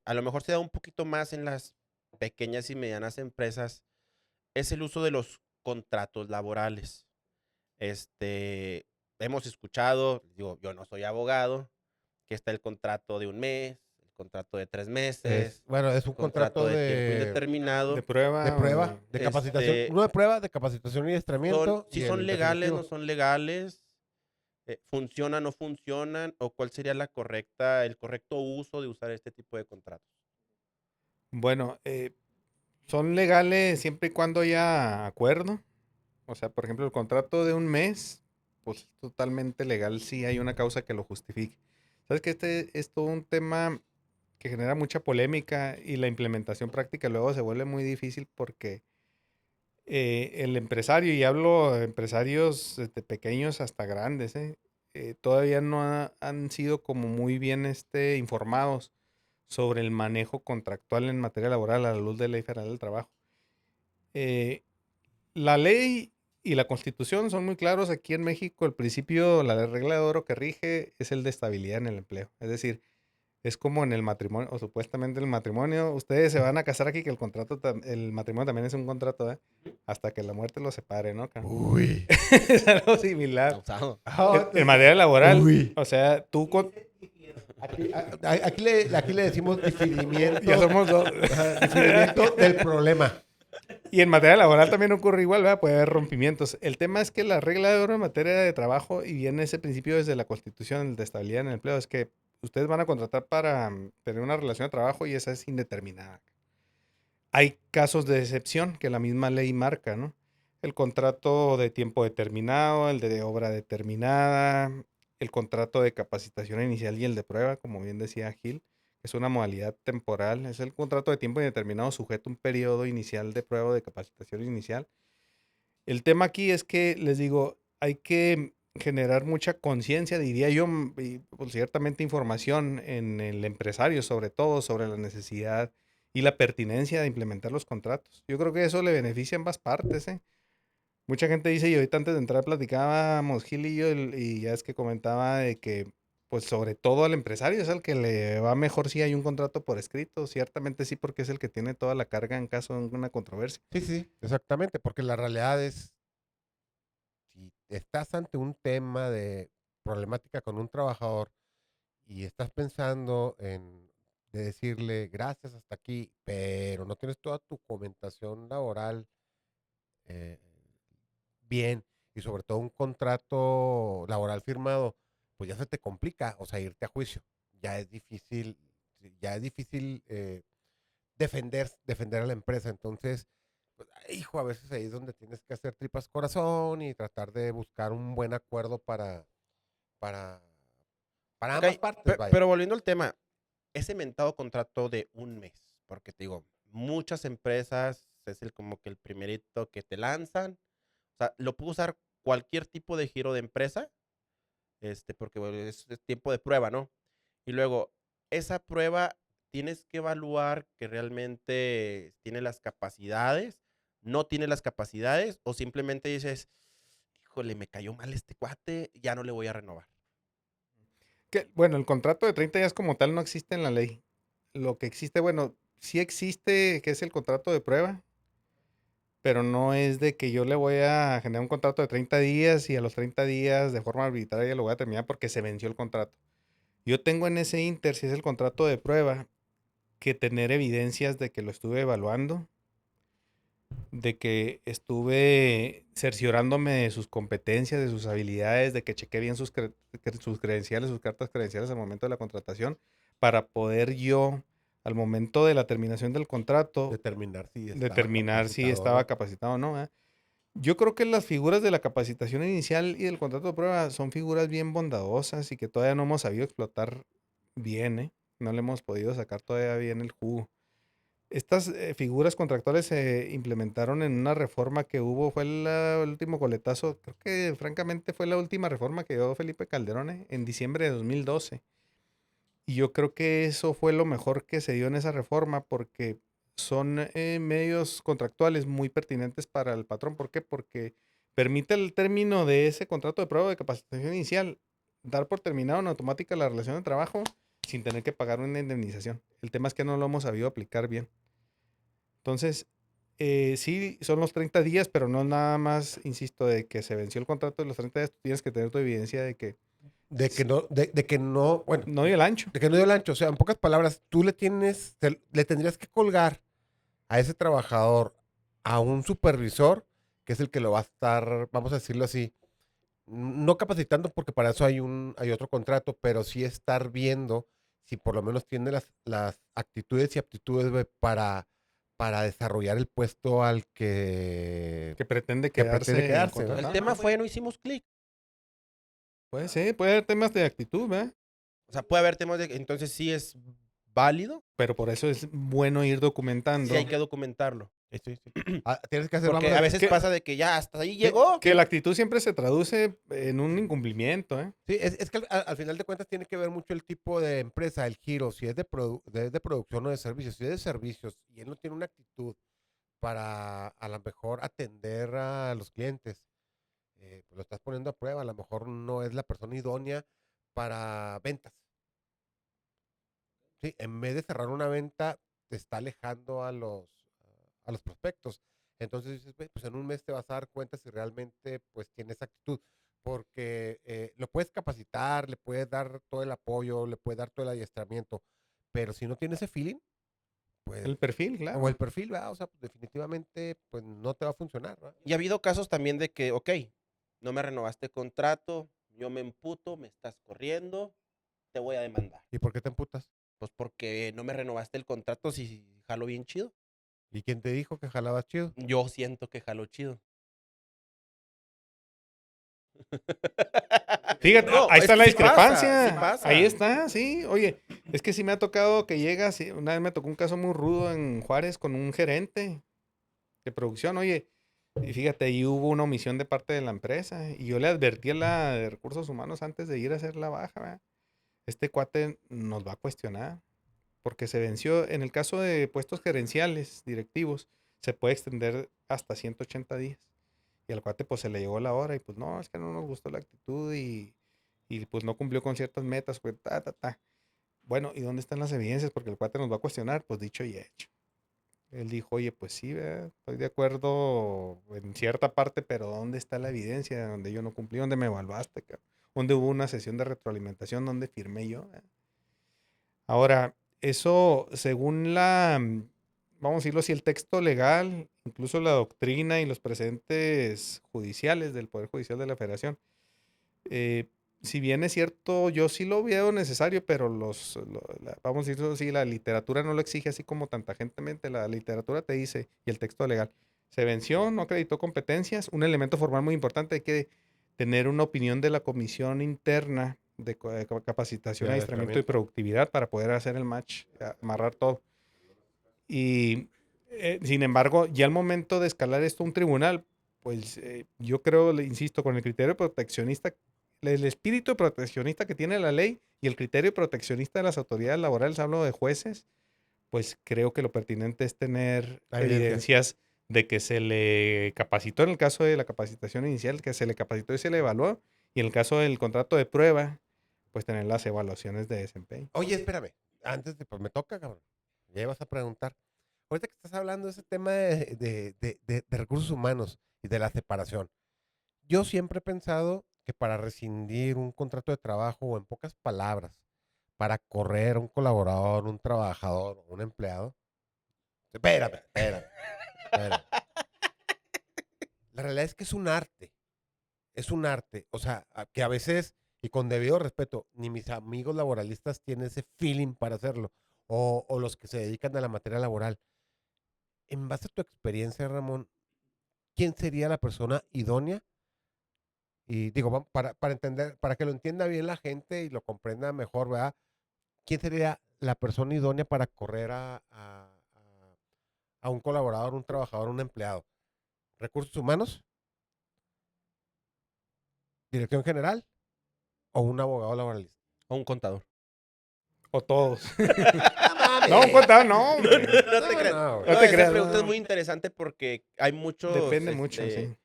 a lo mejor se da un poquito más en las pequeñas y medianas empresas, es el uso de los contratos laborales. Hemos escuchado, digo, yo no soy abogado, que está el contrato de un mes, el contrato de 3 meses, Bueno, es un contrato contrato de tiempo de De indeterminado. prueba, capacitación. Uno de prueba, de capacitación y adiestramiento. Si Y son el legales, no definitivo. son legales, funcionan, no funcionan, o cuál sería el correcto uso de usar este tipo de contratos. bueno, son legales siempre y cuando haya acuerdo. O sea, por ejemplo, el contrato de un mes, pues es totalmente legal si hay una causa que lo justifique. Sabes que este es todo un tema que genera mucha polémica y la implementación práctica luego se vuelve muy difícil porque el empresario, y hablo de empresarios desde pequeños hasta grandes, todavía no han sido como muy bien informados sobre el manejo contractual en materia laboral a la luz de la Ley Federal del Trabajo. Eh, la ley y la constitución son muy claros aquí en México. El principio, la regla de oro que rige es el de estabilidad en el empleo. Es decir, es como en el matrimonio, o supuestamente el matrimonio. Ustedes se van a casar aquí, que el matrimonio también es un contrato, ¿eh? Hasta que la muerte los separe, ¿no? Uy. Es algo similar. Abusado. En materia laboral, Uy. o sea, Aquí le decimos diferimiento. ya somos dos. Ajá, diferimiento del problema. Y en materia laboral también ocurre igual, ¿verdad? Puede haber rompimientos. El tema es que la regla de oro en materia de trabajo, y viene ese principio desde la Constitución de estabilidad en el empleo, es que ustedes van a contratar para tener una relación de trabajo y esa es indeterminada. Hay casos de excepción que la misma ley marca, ¿no? El contrato de tiempo determinado, el de obra determinada, el contrato de capacitación inicial y el de prueba, como bien decía Gil, es una modalidad temporal, es el contrato de tiempo indeterminado sujeto a un periodo inicial de prueba o de capacitación inicial. El tema aquí es que, les digo, hay que generar mucha conciencia, diría yo, y pues, ciertamente información en el empresario, sobre todo, sobre la necesidad y la pertinencia de implementar los contratos. Yo creo que eso le beneficia a ambas partes, ¿eh? Mucha gente dice, y ahorita antes de entrar platicábamos Gil y yo, y ya es que comentaba de que, pues sobre todo al empresario es el que le va mejor si hay un contrato por escrito. Ciertamente sí, porque es el que tiene toda la carga en caso de una controversia. Sí, exactamente, porque la realidad es, si estás ante un tema de problemática con un trabajador y estás pensando en de decirle gracias hasta aquí, pero no tienes toda tu documentación laboral eh, bien y sobre todo un contrato laboral firmado, pues ya se te complica, o sea, irte a juicio. Ya es difícil, ya es difícil defender a la empresa. Entonces, pues, hijo, a veces ahí es donde tienes que hacer tripas corazón y tratar de buscar un buen acuerdo para, para Ok, ambas partes, vaya. pero volviendo al tema, ese mentado contrato de un mes, porque te digo, muchas empresas es como que el primerito que te lanzan, sea, lo puede usar cualquier tipo de giro de empresa, porque bueno, es tiempo de prueba, ¿no? Y luego, esa prueba tienes que evaluar que realmente tiene las capacidades, no tiene las capacidades, o simplemente dices, híjole, me cayó mal este cuate, ya no le voy a renovar. Bueno, el contrato de 30 días como tal no existe en la ley. Lo que existe, bueno, sí existe, que es el contrato de prueba, pero no es de que yo le voy a generar un contrato de 30 días y a los 30 días de forma arbitraria lo voy a terminar porque se venció el contrato. Yo tengo en ese inter, si es el contrato de prueba, que tener evidencias de que lo estuve evaluando, de que estuve cerciorándome de sus competencias, de sus habilidades, de que chequé bien sus credenciales, sus cartas credenciales al momento de la contratación, para poder yo, al momento de la terminación del contrato, determinar si estaba capacitado o no. Yo creo que las figuras de la capacitación inicial y del contrato de prueba son figuras bien bondadosas y que todavía no hemos sabido explotar bien, ¿eh? No le hemos podido sacar todavía bien el jugo. Estas figuras contractuales se implementaron en una reforma que hubo, fue el último coletazo, creo que francamente fue la última reforma que dio Felipe Calderón en diciembre de 2012. Y yo creo que eso fue lo mejor que se dio en esa reforma porque son medios contractuales muy pertinentes para el patrón. ¿Por qué? Porque permite el término de ese contrato de prueba de capacitación inicial dar por terminado en automática la relación de trabajo sin tener que pagar una indemnización. El tema es que no lo hemos sabido aplicar bien. Entonces, sí, son los 30 días, pero no nada más, insisto, de que se venció el contrato de los 30 días, tú tienes que tener tu evidencia de que bueno, no dio el ancho. de que no dio el ancho. O sea, en pocas palabras, tú le tendrías que colgar a ese trabajador a un supervisor, que es el que lo va a estar, vamos a decirlo así, no capacitando porque para eso hay otro contrato, pero sí estar viendo si por lo menos tiene las actitudes y aptitudes, güey, para desarrollar el puesto al Que pretende que quedarse, pretende quedarse, ¿no? El contratado. tema fue, no hicimos clic. Puede ser, puede haber temas de actitud, ¿verdad? O sea, puede haber temas de, entonces sí es válido, Pero por eso es bueno ir documentando. sí hay que documentarlo. Sí. Tienes que hacer, Porque vamos a veces que- pasa de que ya hasta ahí Que, llegó. que la actitud siempre se traduce en un incumplimiento, ¿eh? Sí, es que al final de cuentas tiene que ver mucho el tipo de empresa, el giro, si es de producción o de servicios. Si es de servicios y él no tiene una actitud para a lo mejor atender a los clientes, pues lo estás poniendo a prueba. A lo mejor no es la persona idónea para ventas. Sí, en vez de cerrar una venta, te está alejando a los prospectos. Entonces dices, "Ve, pues en un mes te vas a dar cuenta si realmente pues tiene esa actitud, porque lo puedes capacitar, le puedes dar todo el apoyo, le puedes dar todo el adiestramiento, pero si no tiene ese feeling, pues, El perfil, o claro. el perfil, ¿verdad? O sea, pues, definitivamente pues no te va a funcionar, ¿verdad? Y ha habido casos también de que, ok, no me renovaste contrato, yo me emputo, me estás corriendo, te voy a demandar. ¿Y por qué te emputas? Pues porque no me renovaste el contrato si jalo bien chido. ¿Y quién te dijo que jalabas chido? Yo siento que jalo chido. Fíjate, No, ahí es está que la sí pasa, discrepancia. sí pasa. Ahí está, sí. Oye, es que sí me ha tocado que llegas, una vez me tocó un caso muy rudo en Juárez con un gerente de producción, oye, y fíjate, ahí hubo una omisión de parte de la empresa y yo le advertí a la de recursos humanos antes de ir a hacer la baja, ¿verdad? Este cuate nos va a cuestionar porque se venció, en el caso de puestos gerenciales, directivos, se puede extender hasta 180 días. Y al cuate pues se le llegó la hora y pues no, es que no nos gustó la actitud y pues no cumplió con ciertas metas, pues ta. Bueno, ¿y dónde están las evidencias? Porque el cuate nos va a cuestionar, pues dicho y hecho. Él dijo, oye, pues sí, ¿verdad? Estoy de acuerdo en cierta parte, pero ¿dónde está la evidencia donde yo no cumplí? ¿Dónde me evaluaste, cabrón? ¿Dónde hubo una sesión de retroalimentación? ¿Dónde firmé yo? Ahora, eso según vamos a decirlo así, el texto legal, incluso la doctrina y los precedentes judiciales del Poder Judicial de la Federación, eh, si bien es cierto, yo sí lo veo necesario, pero vamos a decirlo así, la literatura no lo exige así como tanta gente mente. La literatura te dice, y el texto legal, se venció, no acreditó competencias. Un elemento formal muy importante, hay que tener una opinión de la comisión interna de capacitación, De adiestramiento y adiestramiento. productividad para poder hacer el match, amarrar todo. Y sin embargo, ya al momento de escalar esto a un tribunal, Pues yo creo, le insisto, con el criterio proteccionista, el espíritu proteccionista que tiene la ley y el criterio proteccionista de las autoridades laborales, hablo de jueces, pues creo que lo pertinente es tener La evidencia. evidencias de que se le capacitó en el caso de la capacitación inicial, que se le capacitó y se le evaluó, y en el caso del contrato de prueba, pues tener las evaluaciones de desempeño. Oye, espérame. Antes de, pues me toca, cabrón. Ya ibas a preguntar. Ahorita que estás hablando de ese tema de recursos humanos y de la separación. Yo siempre he pensado que para rescindir un contrato de trabajo, o en pocas palabras, para correr a un colaborador, un trabajador, un empleado. Espérame. La realidad es que es un arte. Es un arte. O sea, que a veces, y con debido respeto, ni mis amigos laboralistas tienen ese feeling para hacerlo. O los que se dedican a la materia laboral. En base a tu experiencia, Ramón, ¿quién sería la persona idónea? Y digo, para entender, para que lo entienda bien la gente y lo comprenda mejor, ¿verdad? ¿Quién sería la persona idónea para correr a un colaborador, un trabajador, un empleado? ¿Recursos humanos? ¿Dirección general? ¿O un abogado laboralista? O un contador. O todos. ¡No mames! No, un contador, no, hombre. No te creas. No, No te Esa creas, pregunta no. es muy interesante porque hay muchos, Depende mucho, sí.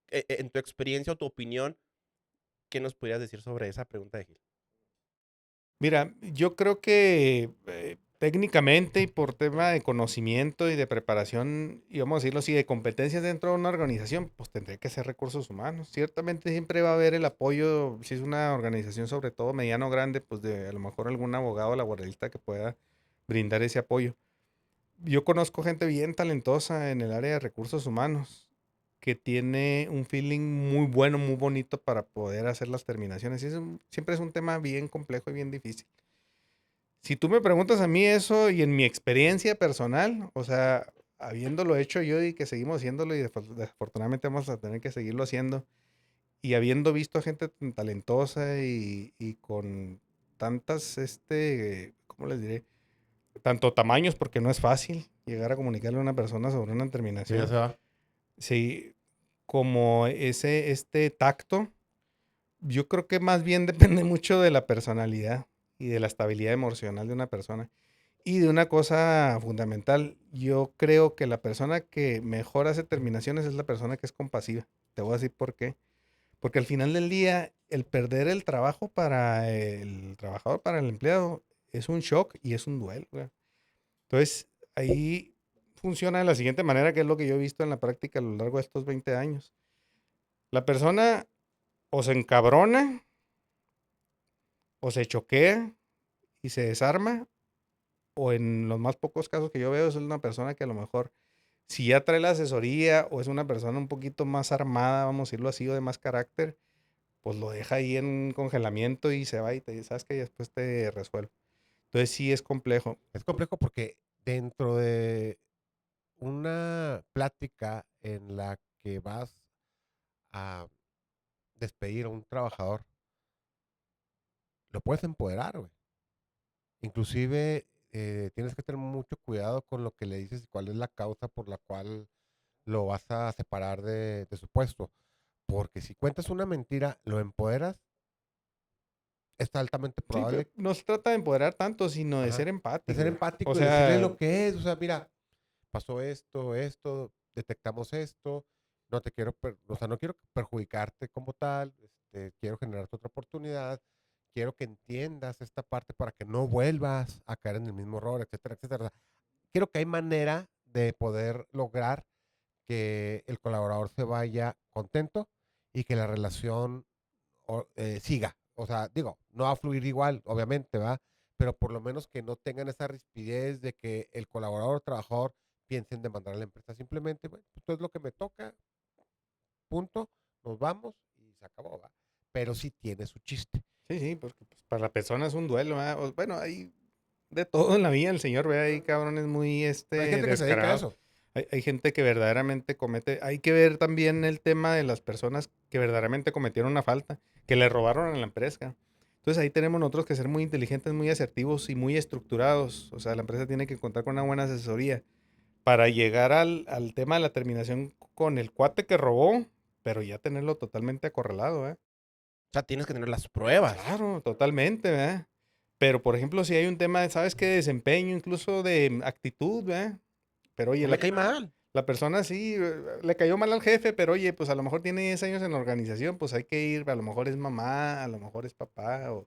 en tu experiencia o tu opinión, ¿qué nos podrías decir sobre esa pregunta de Gil? Mira, yo creo que técnicamente y por tema de conocimiento y de preparación, y vamos a decirlo así, de competencias dentro de una organización, pues tendría que ser recursos humanos. Ciertamente siempre va a haber el apoyo, si es una organización sobre todo mediano o grande, pues de a lo mejor algún abogado laboralista que pueda brindar ese apoyo. Yo conozco gente bien talentosa en el área de recursos humanos que tiene un feeling muy bueno, muy bonito para poder hacer las terminaciones. Y siempre es un tema bien complejo y bien difícil. Si tú me preguntas a mí eso y en mi experiencia personal, o sea, habiéndolo hecho yo y que seguimos haciéndolo y desafortunadamente vamos a tener que seguirlo haciendo y habiendo visto a gente tan talentosa y con tantas, ¿cómo les diré? Tanto tamaños, porque no es fácil llegar a comunicarle a una persona sobre una Sí, ya terminación. se va. Sí, como este tacto, yo creo que más bien depende mucho de la personalidad y de la estabilidad emocional de una persona. Y de una cosa fundamental, yo creo que la persona que mejor hace terminaciones es la persona que es compasiva. Te voy a decir por qué. Porque al final del día, el perder el trabajo para el trabajador, para el empleado, es un shock y es un duelo, güey. Entonces, ahí funciona de la siguiente manera, que es lo que yo he visto en la práctica a lo largo de estos 20 años. La persona o se encabrona, o se choquea y se desarma, o en los más pocos casos que yo veo es una persona que a lo mejor, si ya trae la asesoría o es una persona un poquito más armada, vamos a decirlo así, o de más carácter, pues lo deja ahí en congelamiento y se va y te dice, sabes que después te resuelvo. Entonces sí es complejo. Es complejo porque dentro de una plática en la que vas a despedir a un trabajador, lo puedes empoderar, güey. Inclusive tienes que tener mucho cuidado con lo que le dices y cuál es la causa por la cual lo vas a separar de su puesto. Porque si cuentas una mentira, lo empoderas, es altamente Sí, pero probable, no se trata de empoderar tanto, sino de ajá, ser de ser empático. empático O y decirle sea, lo que es. O sea, mira, pasó esto, detectamos esto, no te quiero, o sea, no quiero perjudicarte como tal, quiero generarte otra oportunidad, quiero que entiendas esta parte para que no vuelvas a caer en el mismo error, etcétera, etcétera. O sea, creo que hay manera de poder lograr que el colaborador se vaya contento y que la relación siga. O sea, digo, no va a fluir igual, obviamente, ¿va? Pero por lo menos que no tengan esa rispidez de que el colaborador o trabajador piensen demandar a la empresa. Simplemente, bueno, pues esto es lo que me toca, punto, nos vamos y se acabó, ¿va? Pero sí tiene su chiste. sí, sí, porque pues, para la persona es un duelo, ¿verdad? Bueno, hay de todo en la vida, el señor ve ahí cabrones muy Pero hay gente que se dedica a descarados. eso. Hay gente que verdaderamente comete, hay que ver también el tema de las personas que verdaderamente cometieron una falta, que le robaron a la empresa. Entonces ahí tenemos nosotros que ser muy inteligentes, muy asertivos y muy estructurados. O sea, la empresa tiene que contar con una buena asesoría para llegar al tema de la terminación con el cuate que robó, pero ya tenerlo totalmente acorralado, ¿eh? O sea, tienes que tener las pruebas. Claro, totalmente, ¿verdad? Pero, por ejemplo, si hay un tema, ¿sabes qué? De desempeño, incluso de actitud, ¿verdad? Pero, oye, No le cae mal. la persona sí, le cayó mal al jefe, pero, oye, pues a lo mejor tiene 10 años en la organización, pues hay que ir, a lo mejor es mamá, a lo mejor es papá, o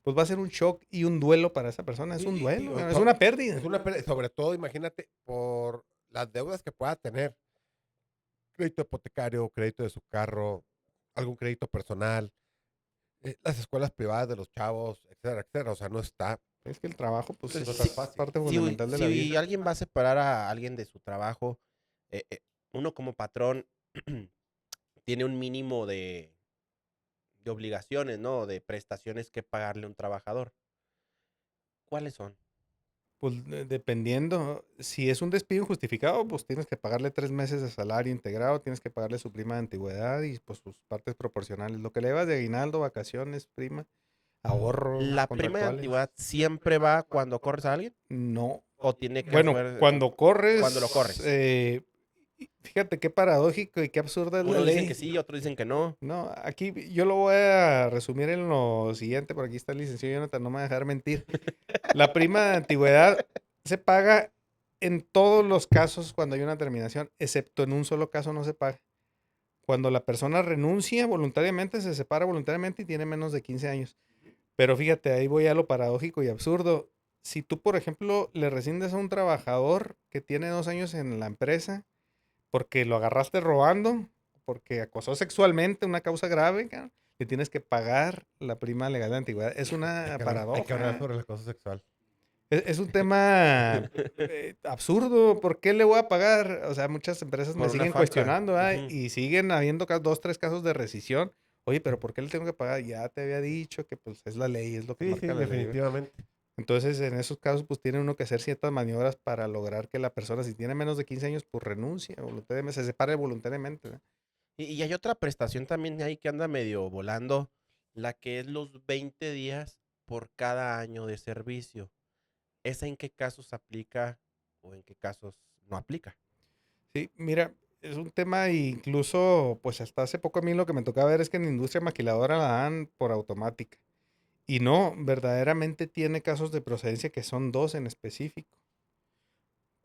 pues va a ser un shock y un duelo para esa persona, es un duelo, ¿verdad? Es una pérdida. Es una pérdida. Sobre todo, imagínate, por las deudas que pueda tener. Crédito hipotecario, crédito de su carro, algún crédito personal, las escuelas privadas de los chavos, etcétera, etcétera. O sea, no está. Es que el trabajo, pues, Pues, No es está fácil. parte Si, fundamental de la si vida. alguien va a separar a alguien de su trabajo, uno como patrón tiene un mínimo de obligaciones, ¿no? De prestaciones que pagarle a un trabajador. ¿Cuáles son? Pues dependiendo, si es un despido injustificado, pues tienes que pagarle 3 meses de salario integrado, tienes que pagarle su prima de antigüedad y pues sus partes proporcionales. Lo que le llevas de aguinaldo, vacaciones, prima, ahorros ¿La prima de contractuales. antigüedad siempre va cuando corres a alguien? No. ¿O tiene que Bueno, haber, cuando corres, cuando lo corres? Fíjate qué paradójico y qué absurda es la Unos dicen ley. que sí, otros dicen que no. No, aquí yo lo voy a resumir en lo siguiente, por aquí está el licenciado Jonathan, no me va a dejar mentir. La prima de antigüedad se paga en todos los casos cuando hay una terminación, excepto en un solo caso no se paga. Cuando la persona renuncia voluntariamente, se separa voluntariamente y tiene menos de 15 años. Pero fíjate, ahí voy a lo paradójico y absurdo. Si tú, por ejemplo, le rescindes a un trabajador que tiene 2 años en la empresa porque lo agarraste robando, porque acosó sexualmente, una causa grave, cabrón, le tienes que pagar la prima legal de antigüedad. Es una Hay que paradoja. hablar sobre el acoso sexual. Es un tema absurdo. ¿Por qué le voy a pagar? O sea, muchas empresas me Por una siguen falta. cuestionando, ¿verdad? Ujú. Y siguen habiendo 2, 3 casos de rescisión. Oye, pero ¿por qué le tengo que pagar? Ya te había dicho que pues es la ley, es lo que Sí, marca sí, la ley, ¿verdad? definitivamente. Entonces, en esos casos, pues tiene uno que hacer ciertas maniobras para lograr que la persona, si tiene menos de 15 años, pues renuncia voluntariamente, se separe voluntariamente, ¿verdad? Y hay otra prestación también ahí que anda medio volando, la que es los 20 días por cada año de servicio. ¿Esa en qué casos aplica o en qué casos no aplica? Sí, mira, es un tema incluso, pues hasta hace poco a mí lo que me tocaba ver es que en la industria maquiladora la dan por automática. Y no, verdaderamente tiene casos de procedencia que son 2 en específico.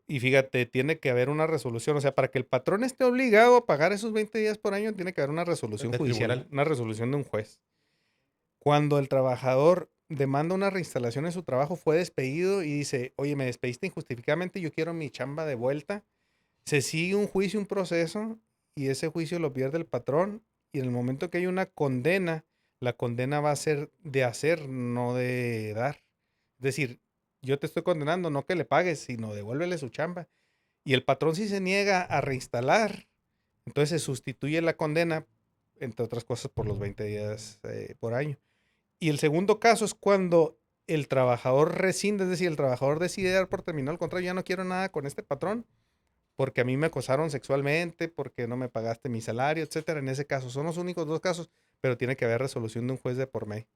Y fíjate, tiene que haber una resolución. O sea, para que el patrón esté obligado a pagar esos 20 días por año, tiene que haber una resolución De judicial, tribunal. una resolución de un juez. Cuando el trabajador demanda una reinstalación en su trabajo, fue despedido y dice, oye, me despediste injustificadamente, yo quiero mi chamba de vuelta. Se sigue un juicio, un proceso, y ese juicio lo pierde el patrón. Y en el momento que hay una condena, la condena va a ser de hacer, no de dar. Es decir, yo te estoy condenando, no que le pagues, sino devuélvele su chamba. Y el patrón si se niega a reinstalar, entonces se sustituye la condena, entre otras cosas, por los 20 días por año. Y el segundo caso es cuando el trabajador rescinde, es decir, el trabajador decide dar por terminado el contrato, ya no quiero nada con este patrón, porque a mí me acosaron sexualmente, porque no me pagaste mi salario, etcétera. En ese caso, son los únicos 2 casos, pero tiene que haber resolución de un juez de por medio,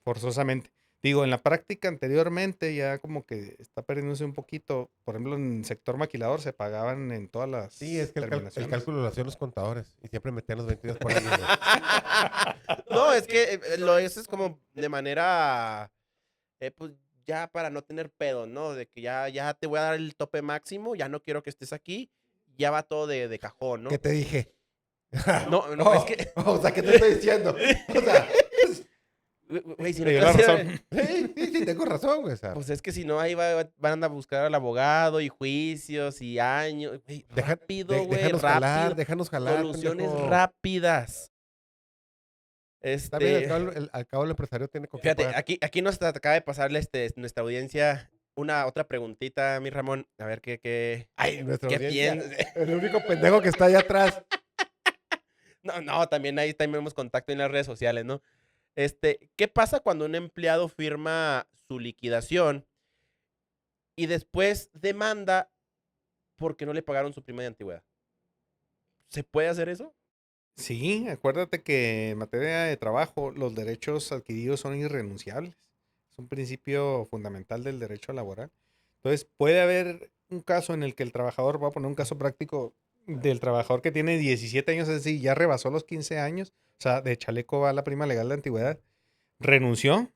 forzosamente. Digo, en la práctica anteriormente ya como que está perdiéndose un poquito. Por ejemplo, en el sector maquilador se pagaban en todas las Sí, es que el terminaciones. cálculo lo hacían los contadores y siempre metían los 20 días por año. güey. No, es que eso es como de manera, pues ya para no tener pedo, ¿no? De que ya te voy a dar el tope máximo, ya no quiero que estés aquí, ya va todo de cajón, ¿no? ¿Qué te dije? No, no, es que, O sea, ¿qué te estoy diciendo? O sea, güey, si no Te dio te la hace- razón. sí, tengo razón, güey. O sea, Pues es que si no, ahí van a buscar al abogado y juicios y años. Güey, rápido, güey, rápido. déjanos jalar. Soluciones pendejo. rápidas. Está bien, al cabo el empresario tiene con qué Fíjate, pagar. aquí nos acaba de pasarle nuestra audiencia otra preguntita, mi Ramón. A ver Ay, nuestra qué audiencia. piensa. El único pendejo que está allá atrás. No, también ahí tenemos contacto en las redes sociales, ¿no? ¿Qué pasa cuando un empleado firma su liquidación y después demanda porque no le pagaron su prima de antigüedad? ¿Se puede hacer eso? Sí, acuérdate que en materia de trabajo los derechos adquiridos son irrenunciables. Es un principio fundamental del derecho laboral. Entonces, puede haber un caso en el que el trabajador, voy a poner un caso práctico del trabajador que tiene 17 años, es decir, ya rebasó los 15 años, o sea, de chaleco va la prima legal de antigüedad, renunció,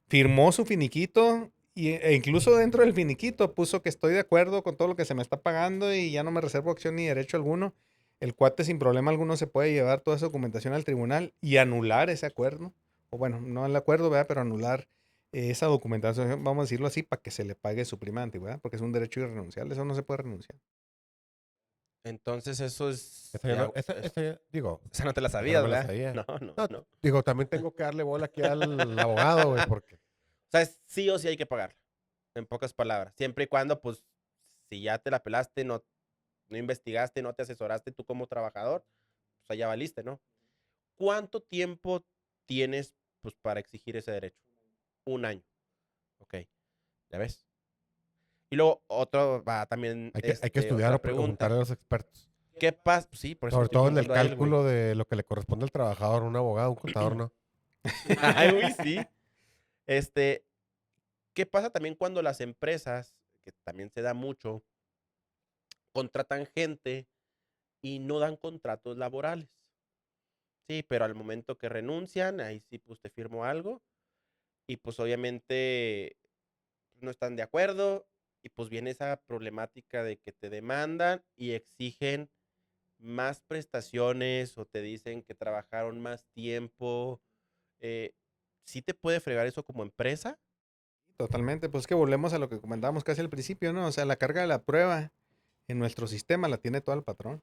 firmó su finiquito e incluso dentro del finiquito puso que estoy de acuerdo con todo lo que se me está pagando y ya no me reservo acción ni derecho alguno. El cuate sin problema alguno se puede llevar toda esa documentación al tribunal y anular ese acuerdo. O bueno, no el acuerdo, ¿verdad? Pero anular esa documentación, vamos a decirlo así, para que se le pague su prima de antigüedad, porque es un derecho irrenunciable, eso no se puede renunciar. Entonces eso es... Esa, digo, esa no te la esa sabías, no me la ¿verdad? sabía. No, no, No, no. digo, también tengo que darle bola aquí al abogado, güey, porque O sea, sí o sí hay que pagarla. En pocas palabras. Siempre y cuando, pues, si ya te la pelaste, no investigaste, no te asesoraste tú como trabajador, pues allá valiste, ¿no? ¿Cuánto tiempo tienes, pues, para exigir ese derecho? 1 año. Ok, ¿ya ves? Y luego otro va también, hay que estudiar otra o preguntar pregunta. a los expertos. ¿Qué pasa? Sí, por eso le Sobre estoy todo en el preguntando a él, güey. cálculo de lo que le corresponde al trabajador, un abogado, un contador, ¿no? Ay, güey, sí. Este, ¿qué pasa también cuando las empresas, que también se da mucho, contratan gente y no dan contratos laborales? Sí, pero al momento que renuncian, ahí sí, pues te firmo algo y pues obviamente no están de acuerdo y pues viene esa problemática de que te demandan y exigen más prestaciones o te dicen que trabajaron más tiempo. eh, ¿Sí te puede fregar eso como empresa? Totalmente, pues es que volvemos a lo que comentábamos casi al principio, ¿no? O sea, la carga de la prueba en nuestro sistema la tiene todo el patrón.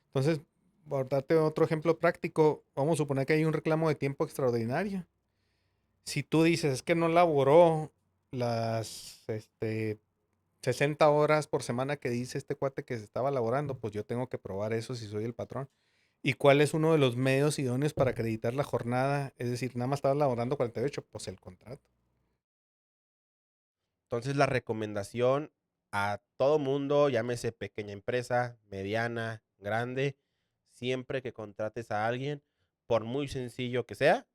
Entonces, por darte otro ejemplo práctico, vamos a suponer que hay un reclamo de tiempo extraordinario. Si tú dices es que no laboró las 60 horas por semana que dice este cuate que se estaba laborando, pues yo tengo que probar eso si soy el patrón. ¿Y cuál es uno de los medios idóneos para acreditar la jornada? Es decir, nada más estaba laborando 48, pues el contrato. Entonces la recomendación a todo mundo, llámese pequeña empresa, mediana, grande, siempre que contrates a alguien, por muy sencillo que sea,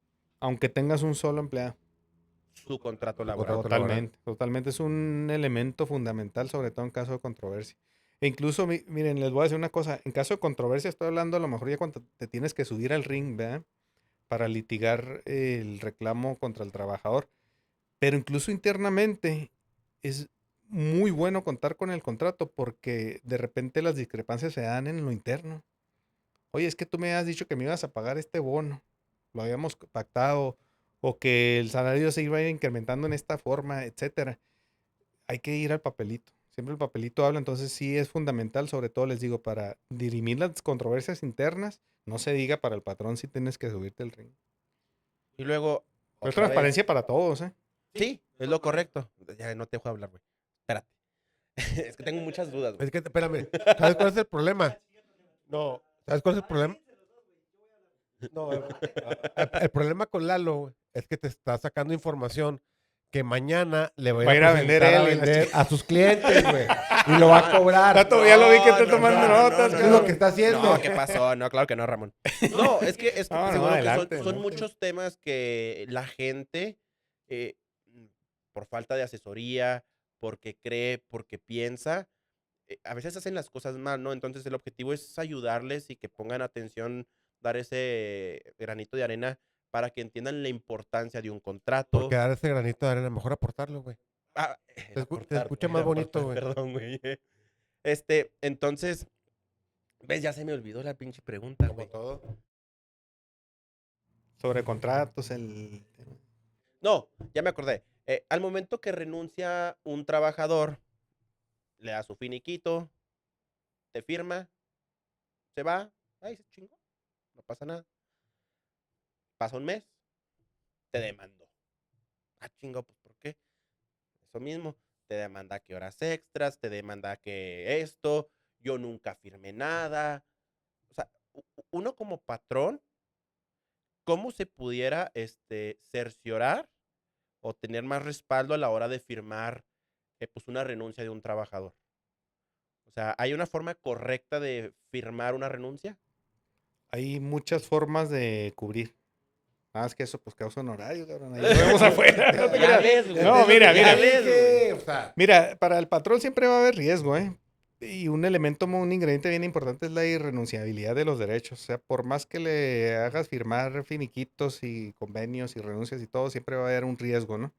Aunque tengas un solo empleado. su contrato Un laboral. contrato laboral. Totalmente, totalmente. Es un elemento fundamental, sobre todo en caso de controversia. E incluso, miren, les voy a decir una cosa. En caso de controversia, estoy hablando a lo mejor ya cuando te tienes que subir al ring, ¿verdad? Para litigar el reclamo contra el trabajador. Pero incluso internamente es muy bueno contar con el contrato porque de repente las discrepancias se dan en lo interno. Oye, es que tú me has dicho que me ibas a pagar este bono, lo habíamos pactado, o que el salario se iba a ir incrementando en esta forma, etcétera. Hay que ir al papelito. Siempre el papelito habla, entonces sí es fundamental, sobre todo les digo, para dirimir las controversias internas, no se diga para el patrón si tienes que subirte el ring. Y luego, Pero es otra vez, transparencia para todos, ¿eh? sí, es lo correcto. Ya no te dejo hablar, güey. Espérate. Es que tengo muchas dudas, güey. Es que, espérame, ¿sabes cuál es el problema? No, ¿sabes cuál es el problema? No, el problema con Lalo güey, es que te está sacando información que mañana le va Va a a ir a vender presentar a él y la vender a sus clientes, güey. Y lo va a cobrar. Ya lo vi que está No, tomando no, notas, Eso es lo que cabrón. está haciendo. No, ¿qué pasó? No, claro que no, Ramón. No, es que No, te no, aseguro que adelante, son adelante. muchos temas que la gente, eh, por falta de asesoría, porque cree, porque piensa, a veces hacen las cosas mal, ¿no? Entonces el objetivo es ayudarles y que pongan atención, dar ese granito de arena para que entiendan la importancia de un Porque contrato. dar ese granito de arena, mejor aportarlo, güey. Ah, Te escucha más el bonito, aportar, güey. perdón, güey. Entonces, ves, ya se me olvidó la pinche pregunta, Como güey. todo. Sobre contratos, No, ya me acordé. Al momento que renuncia un trabajador, le da su finiquito, te firma, se va, ahí se chingó, no pasa nada. Pasa un mes, te demandó. Ah, chingo, pues ¿por qué? Eso mismo, te demanda que horas extras, te demanda que esto, yo nunca firmé nada. O sea, uno como patrón, ¿cómo se pudiera cerciorar o tener más respaldo a la hora de firmar pues una renuncia de un trabajador? O sea, ¿hay una forma correcta de firmar una renuncia? hay muchas formas de cubrir. Nada más que eso, pues causa honorario, cabrón. Ahí lo vemos afuera. No te Ya creas. ves, güey. No, mira, Ya mira. ves, güey. O sea, Mira, para el patrón siempre va a haber riesgo, ¿eh? Y un elemento, un ingrediente bien importante es la irrenunciabilidad de los derechos. O sea, por más que le hagas firmar finiquitos y convenios y renuncias y todo, siempre va a haber un riesgo, ¿no?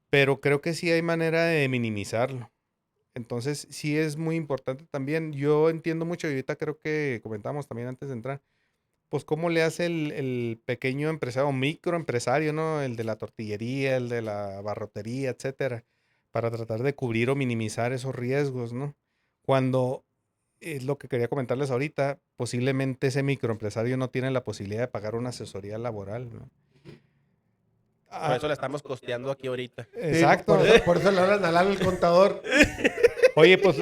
Pero creo que sí hay manera de minimizarlo. Entonces, sí es muy importante también. Yo entiendo mucho, y ahorita creo que comentamos también antes de entrar, pues cómo le hace el pequeño empresario, microempresario, ¿no? El de la tortillería, el de la barrotería, etcétera, para tratar de cubrir o minimizar esos riesgos, ¿no? Cuando es lo que quería comentarles ahorita, posiblemente ese microempresario no tiene la posibilidad de pagar una asesoría laboral, ¿no? Por Ah, eso la estamos costeando aquí ahorita. sí, exacto. por eso le hablan al Lalo el contador. Oye, pues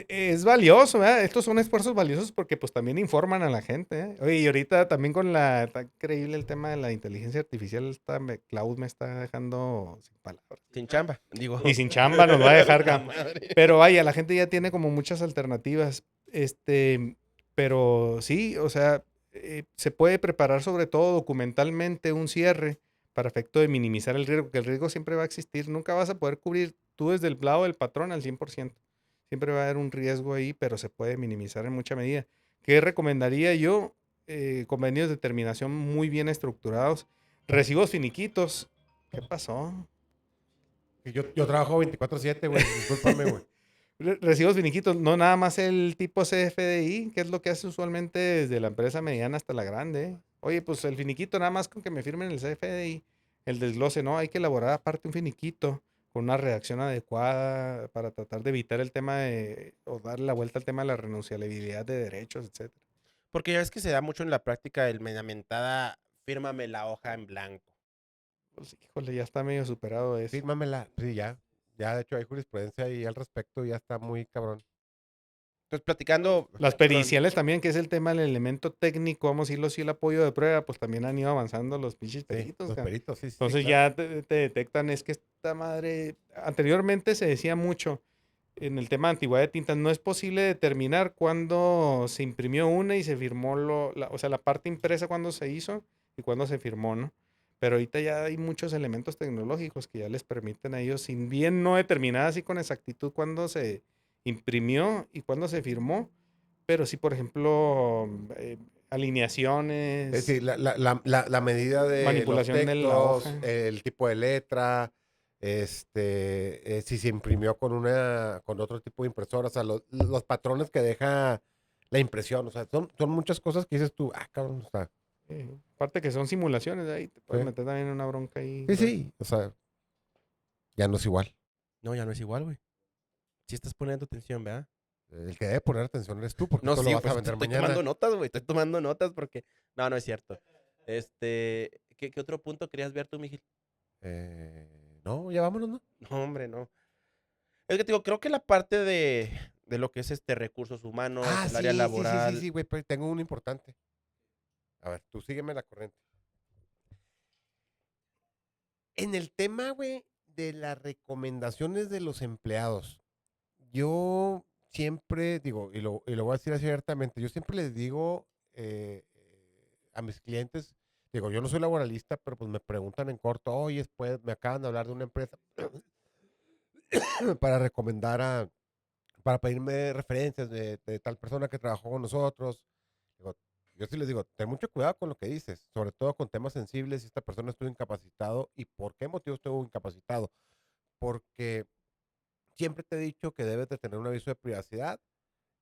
es valioso, ¿verdad? Estos son esfuerzos valiosos porque pues también informan a la gente, ¿eh? Oye, y ahorita también con está increíble el tema de la inteligencia artificial, Cloud me está dejando sin palabras. Sin chamba, digo. Y sin chamba nos va a dejar, La cabrón. madre. Pero vaya, la gente ya tiene como muchas alternativas. Pero sí, o sea, se puede preparar sobre todo documentalmente un cierre para efecto de minimizar el riesgo, que el riesgo siempre va a existir. Nunca vas a poder cubrir tú desde el lado del patrón al 100%. Siempre va a haber un riesgo ahí, pero se puede minimizar en mucha medida. ¿Qué recomendaría yo? Convenios de terminación muy bien estructurados. Recibos finiquitos. ¿Qué pasó? Yo trabajo 24/7, güey. Discúlpame, güey. Recibos finiquitos, no nada más el tipo CFDI, que es lo que hace usualmente desde la empresa mediana hasta la grande. Oye, pues el finiquito nada más con que me firmen el CFDI, el desglose, no, hay que elaborar aparte un finiquito con una redacción adecuada para tratar de evitar el tema o darle la vuelta al tema de la renunciabilidad de derechos, etcétera. Porque ya ves que se da mucho en la práctica el mediamentada, fírmame la hoja en blanco. Pues híjole, ya está medio superado eso. Fírmamela. Sí, ya. Ya, de hecho, hay jurisprudencia ahí al respecto. Ya está muy cabrón. Entonces, platicando Las con- periciales también, que es el tema del elemento técnico, vamos a decirlo así, el apoyo de prueba, pues también han ido avanzando los pinches Sí, peritos, los cabrón. peritos, sí, sí. Entonces Claro. ya te detectan, es que esta madre, anteriormente se decía mucho en el tema de antigüedad de tintas, no es posible determinar cuándo se imprimió una y se firmó, o sea, la parte impresa cuándo se hizo y cuándo se firmó, ¿no? Pero ahorita ya hay muchos elementos tecnológicos que ya les permiten a ellos, sin bien no determinar así con exactitud cuándo se imprimió y cuándo se firmó, pero sí, por ejemplo, alineaciones, Sí, la medida de los manipulación de la textos, hoja. el tipo de letra, si se imprimió con otro tipo de impresora, o sea, los patrones que deja la impresión, o sea, son muchas cosas que dices tú, cabrón, o sea, Aparte que son simulaciones, ahí te puedes sí, meter también en una bronca ahí. sí, o sea, ya no es igual. No, ya no es igual, güey. Si estás poniendo atención, ¿verdad? El que debe poner atención eres tú, porque No, esto lo sí, vas pues a vender estoy mañana. tomando notas, güey. Estoy tomando notas porque... No, no es cierto. ¿Qué otro punto querías ver tú, Miguel? No, ya vámonos, ¿no? No, hombre, no. Es que te digo, creo que la parte de lo que es recursos humanos, el área laboral. Sí, güey, pero tengo uno importante. A ver, tú sígueme la corriente. En el tema, güey, de las recomendaciones de los empleados, yo siempre digo, y lo voy a decir así abiertamente, yo siempre les digo a mis clientes, digo, yo no soy laboralista, pero pues me preguntan en corto, oye, después me acaban de hablar de una empresa para para pedirme referencias de tal persona que trabajó con nosotros. Digo, yo sí les digo, ten mucho cuidado con lo que dices, sobre todo con temas sensibles, si esta persona estuvo incapacitado y por qué motivo estuvo incapacitado. Porque siempre te he dicho que debes de tener un aviso de privacidad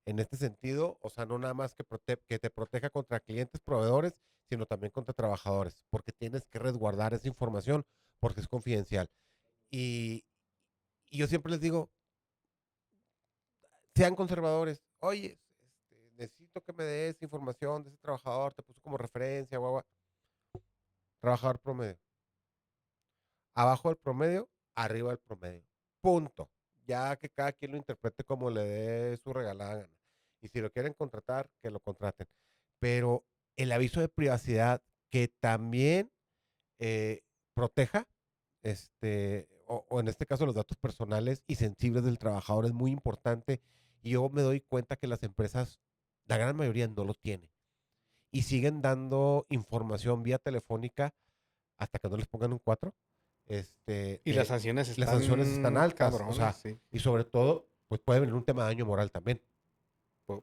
en este sentido, o sea, no nada más que te proteja contra clientes, proveedores, sino también contra trabajadores, porque tienes que resguardar esa información porque es confidencial. Y, y yo siempre les digo, sean conservadores. Oye, necesito que me des información de ese trabajador, te puso como referencia, guagua. Trabajador promedio. Abajo del promedio, arriba del promedio. Punto. Ya que cada quien lo interprete como le dé su regalada gana. Y si lo quieren contratar, que lo contraten. Pero el aviso de privacidad que también proteja, o en este caso los datos personales y sensibles del trabajador es muy importante. Y yo me doy cuenta que las empresas, la gran mayoría no lo tienen. Y siguen dando información vía telefónica hasta que no les pongan un 4. Y las sanciones las sanciones están están altas, o cabronas, sea, sí. y sobre todo, pues puede venir un tema de daño moral también,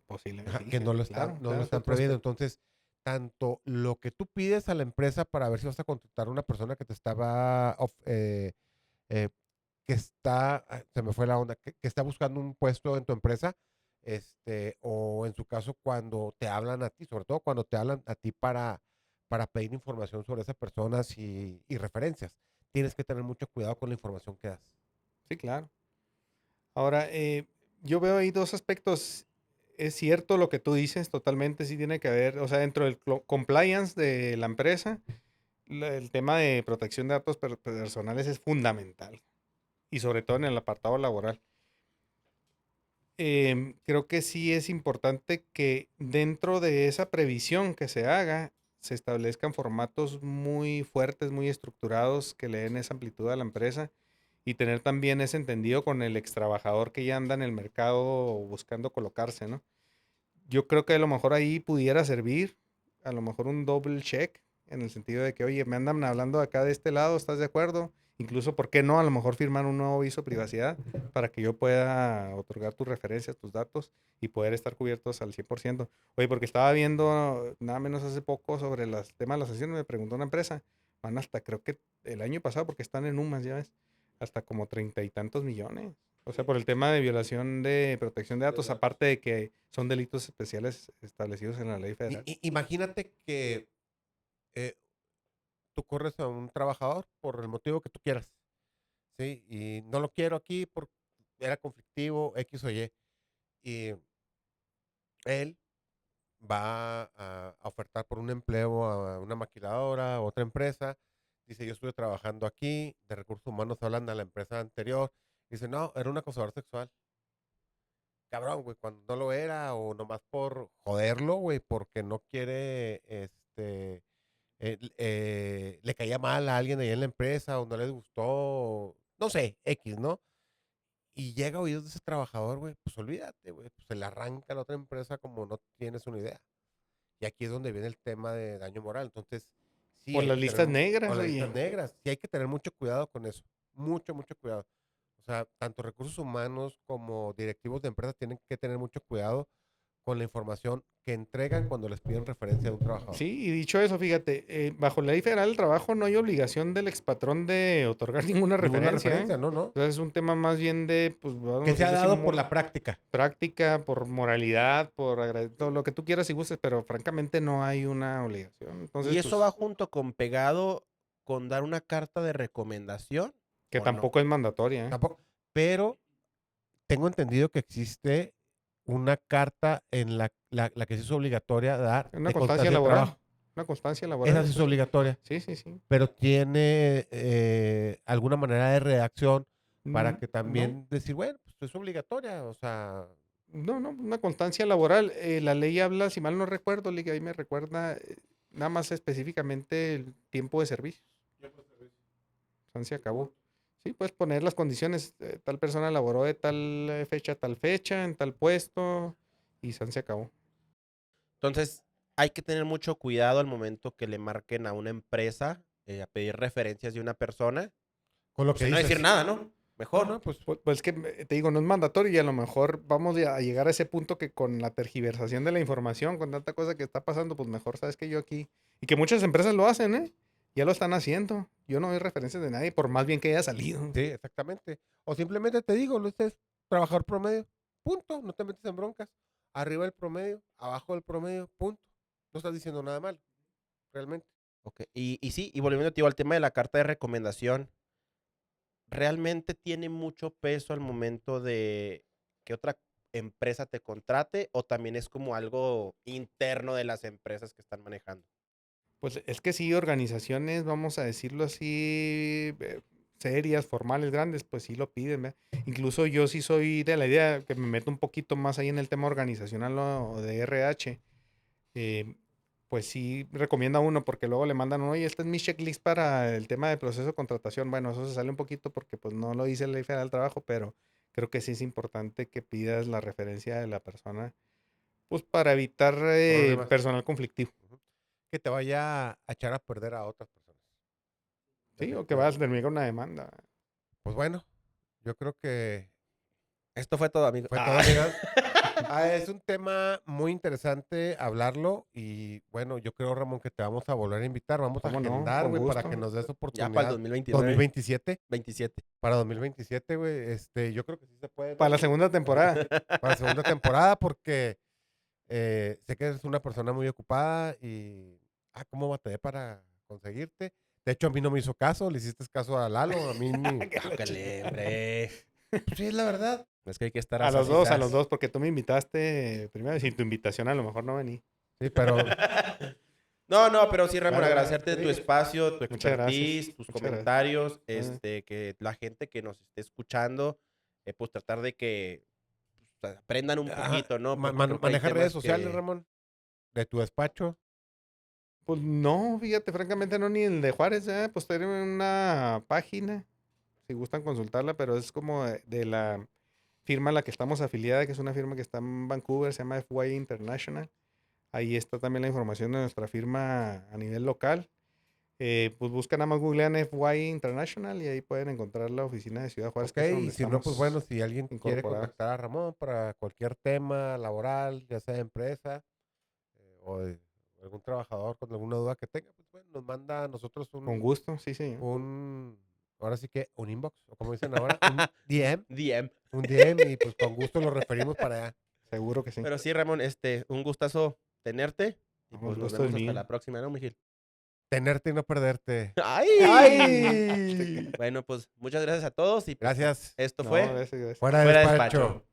Posiblemente, ajá, sí, que no lo claro, no lo claro, es están otro previendo. aspecto. Entonces, tanto lo que tú pides a la empresa para ver si vas a contratar a una persona que te estaba, eh, que está, se me fue la onda, que está buscando un puesto en tu empresa, o en su caso cuando te hablan a ti, sobre todo cuando te hablan a ti para pedir información sobre esas personas y referencias. Tienes que tener mucho cuidado con la información que das. Sí, claro. Ahora, yo veo ahí dos aspectos. Es cierto lo que tú dices, totalmente sí tiene que haber, o sea, dentro del compliance de la empresa, el tema de protección de datos personales es fundamental y sobre todo en el apartado laboral. Creo que sí es importante que dentro de esa previsión que se haga, se establezcan formatos muy fuertes, muy estructurados que le den esa amplitud a la empresa y tener también ese entendido con el ex trabajador que ya anda en el mercado buscando colocarse, ¿no? Yo creo que a lo mejor ahí pudiera servir, a lo mejor un double check, en el sentido de que, oye, me andan hablando acá de este lado, ¿estás de acuerdo? Incluso, ¿por qué no? A lo mejor firmar un nuevo aviso de privacidad para que yo pueda otorgar tus referencias, tus datos y poder estar cubiertos al 100%. Oye, porque estaba viendo nada menos hace poco sobre los temas de las sanciones, me preguntó una empresa, van hasta creo que el año pasado, porque están en UMAS, ya ves, hasta como 30 y tantos millones. O sea, por el tema de violación de protección de datos, aparte de que son delitos especiales establecidos en la ley federal. Imagínate que eh, tú corres a un trabajador por el motivo que tú quieras, ¿sí? Y no lo quiero aquí porque era conflictivo, X o Y. Y él va a ofertar por un empleo a una maquiladora, a otra empresa. Dice, yo estuve trabajando aquí, de recursos humanos hablan a la empresa anterior. Dice, no, era un acosador sexual. Cabrón, güey, cuando no lo era o nomás por joderlo, güey, porque no quiere, le caía mal a alguien ahí en la empresa o no le gustó, no sé, X, ¿no? Y llega a oídos de ese trabajador, güey, pues olvídate, güey, pues se le arranca a la otra empresa como no tienes una idea. Y aquí es donde viene el tema de daño moral. Entonces, sí Por hay las que tener, listas o negras, las listas oye. negras, sí hay que tener mucho cuidado con eso. Mucho, mucho cuidado. O sea, tanto recursos humanos como directivos de empresas tienen que tener mucho cuidado con la información que entregan cuando les piden referencia de un trabajador. Sí, y dicho eso, fíjate, bajo la ley federal del trabajo no hay obligación del expatrón de otorgar ninguna Ninguna referencia, ¿eh? referencia, no, no. Entonces es un tema más bien de, pues vamos Que a se ha decirlo así, dado por la práctica. práctica, por moralidad, por todo lo que tú quieras y gustes, pero francamente no hay una obligación. ¿Y Entonces, eso pues, va junto con pegado con dar una carta de recomendación que o no? tampoco es mandatoria, ¿eh? Tampoco. Pero tengo entendido que existe una carta en la que sí es obligatoria dar Una de constancia constancia de laboral. trabajo. Una constancia laboral, Esa sí es eso sí. obligatoria, Sí, sí, sí. pero tiene alguna manera de redacción para que No, también decir, bueno, pues es obligatoria, o sea, no, no, una constancia laboral. La ley habla, si mal no recuerdo, Liga, ahí me recuerda nada más específicamente el tiempo de servicio. Se acabó. Sí, puedes poner las condiciones. Tal persona laboró de tal fecha a tal fecha, en tal puesto, y se acabó. Entonces, hay que tener mucho cuidado al momento que le marquen a una empresa a pedir referencias de una persona. con lo Pues que no decir dices. nada, ¿no? No, Mejor. no, pues Pues es que te digo, no es mandatorio y a lo mejor vamos a llegar a ese punto que con la tergiversación de la información, con tanta cosa que está pasando, pues mejor sabes que yo aquí. Y que muchas empresas lo hacen, ¿eh? Ya lo están haciendo. Yo no doy referencias de nadie, por más bien que haya salido. sí, exactamente. O simplemente te digo, no estés trabajador promedio, punto, no te metes en broncas. Arriba del promedio, abajo del promedio, punto. No estás diciendo nada malo, realmente. Ok. Y sí, y volviendo tío, al tema de la carta de recomendación, ¿realmente tiene mucho peso al momento de que otra empresa te contrate o también es como algo interno de las empresas que están manejando? Pues es que sí, organizaciones, vamos a decirlo así, serias, formales, grandes, pues sí lo piden, ¿verdad? Incluso yo sí soy de la idea que me meto un poquito más ahí en el tema organizacional o de RH. eh, pues sí recomienda uno porque luego le mandan, oye, este es mi checklist para el tema de proceso de contratación. Bueno, eso se sale un poquito porque pues no lo dice la ley federal del trabajo, pero creo que sí es importante que pidas la referencia de la persona, pues para evitar Problemas. personal conflictivo. Ujú. Que te vaya a echar a perder a otras personas. Sí, o que vas a terminar con una demanda. Pues bueno, yo creo que Esto fue todo, amigo. fue todo, amigas. Es un tema muy interesante hablarlo y bueno, yo creo, Ramón, que te vamos a volver a invitar. Vamos a ¿Cómo no? agendar, Con güey, para gusto. que nos des Ya oportunidad. para el 2029. 2027. 27. Para 2027, güey. Yo creo que sí se puede, ¿no? Para la segunda temporada. Para la segunda temporada, porque sé que eres una persona muy ocupada y cómo batallé para conseguirte. De hecho, a mí no me hizo caso, le hiciste caso a Lalo, a mí ni. Ájale, hombre. Pues sí, es la verdad. Es que hay que estar A los dos, asasitas. porque tú me invitaste primero y sin tu invitación a lo mejor no vení. Sí, pero No, pero sí, Ramón, Claro, agradecerte tu espacio, tu Muchas gracias, expertise, tus muchas comentarios, que la gente que nos esté escuchando, pues tratar de que pues, aprendan un poquito, ¿no? Porque creo que hay maneja redes temas sociales, que- Ramón, de tu despacho. Pues no, fíjate, francamente no, ni el de Juárez, pues tiene una página, si gustan consultarla, pero es como de la firma a la que estamos afiliada, que es una firma que está en Vancouver, se llama FY International. Ahí está también la información de nuestra firma a nivel local. Pues buscan nada más, googlean FY International y ahí pueden encontrar la oficina de Ciudad Juárez. Ok, que es y donde si no, pues bueno, estamos si alguien quiere incorporados. contactar a Ramón para cualquier tema laboral, ya sea de empresa o de algún trabajador con alguna duda que tenga, pues bueno, nos manda a nosotros Con gusto, sí, sí. ahora sí que un inbox, o como dicen ahora, un DM, DM. un DM y pues con gusto lo referimos para allá. Seguro que sí. Pero sí, Ramón, un gustazo tenerte. Y No, pues el nos gusto es vemos hasta mío. la próxima, ¿no, Miguel? Tenerte y no perderte. ¡Ay! ¡Ay! Bueno, pues muchas gracias a todos y pues, Gracias. esto No, fue gracias, gracias. Fuera de Fuera de despacho. Despacho.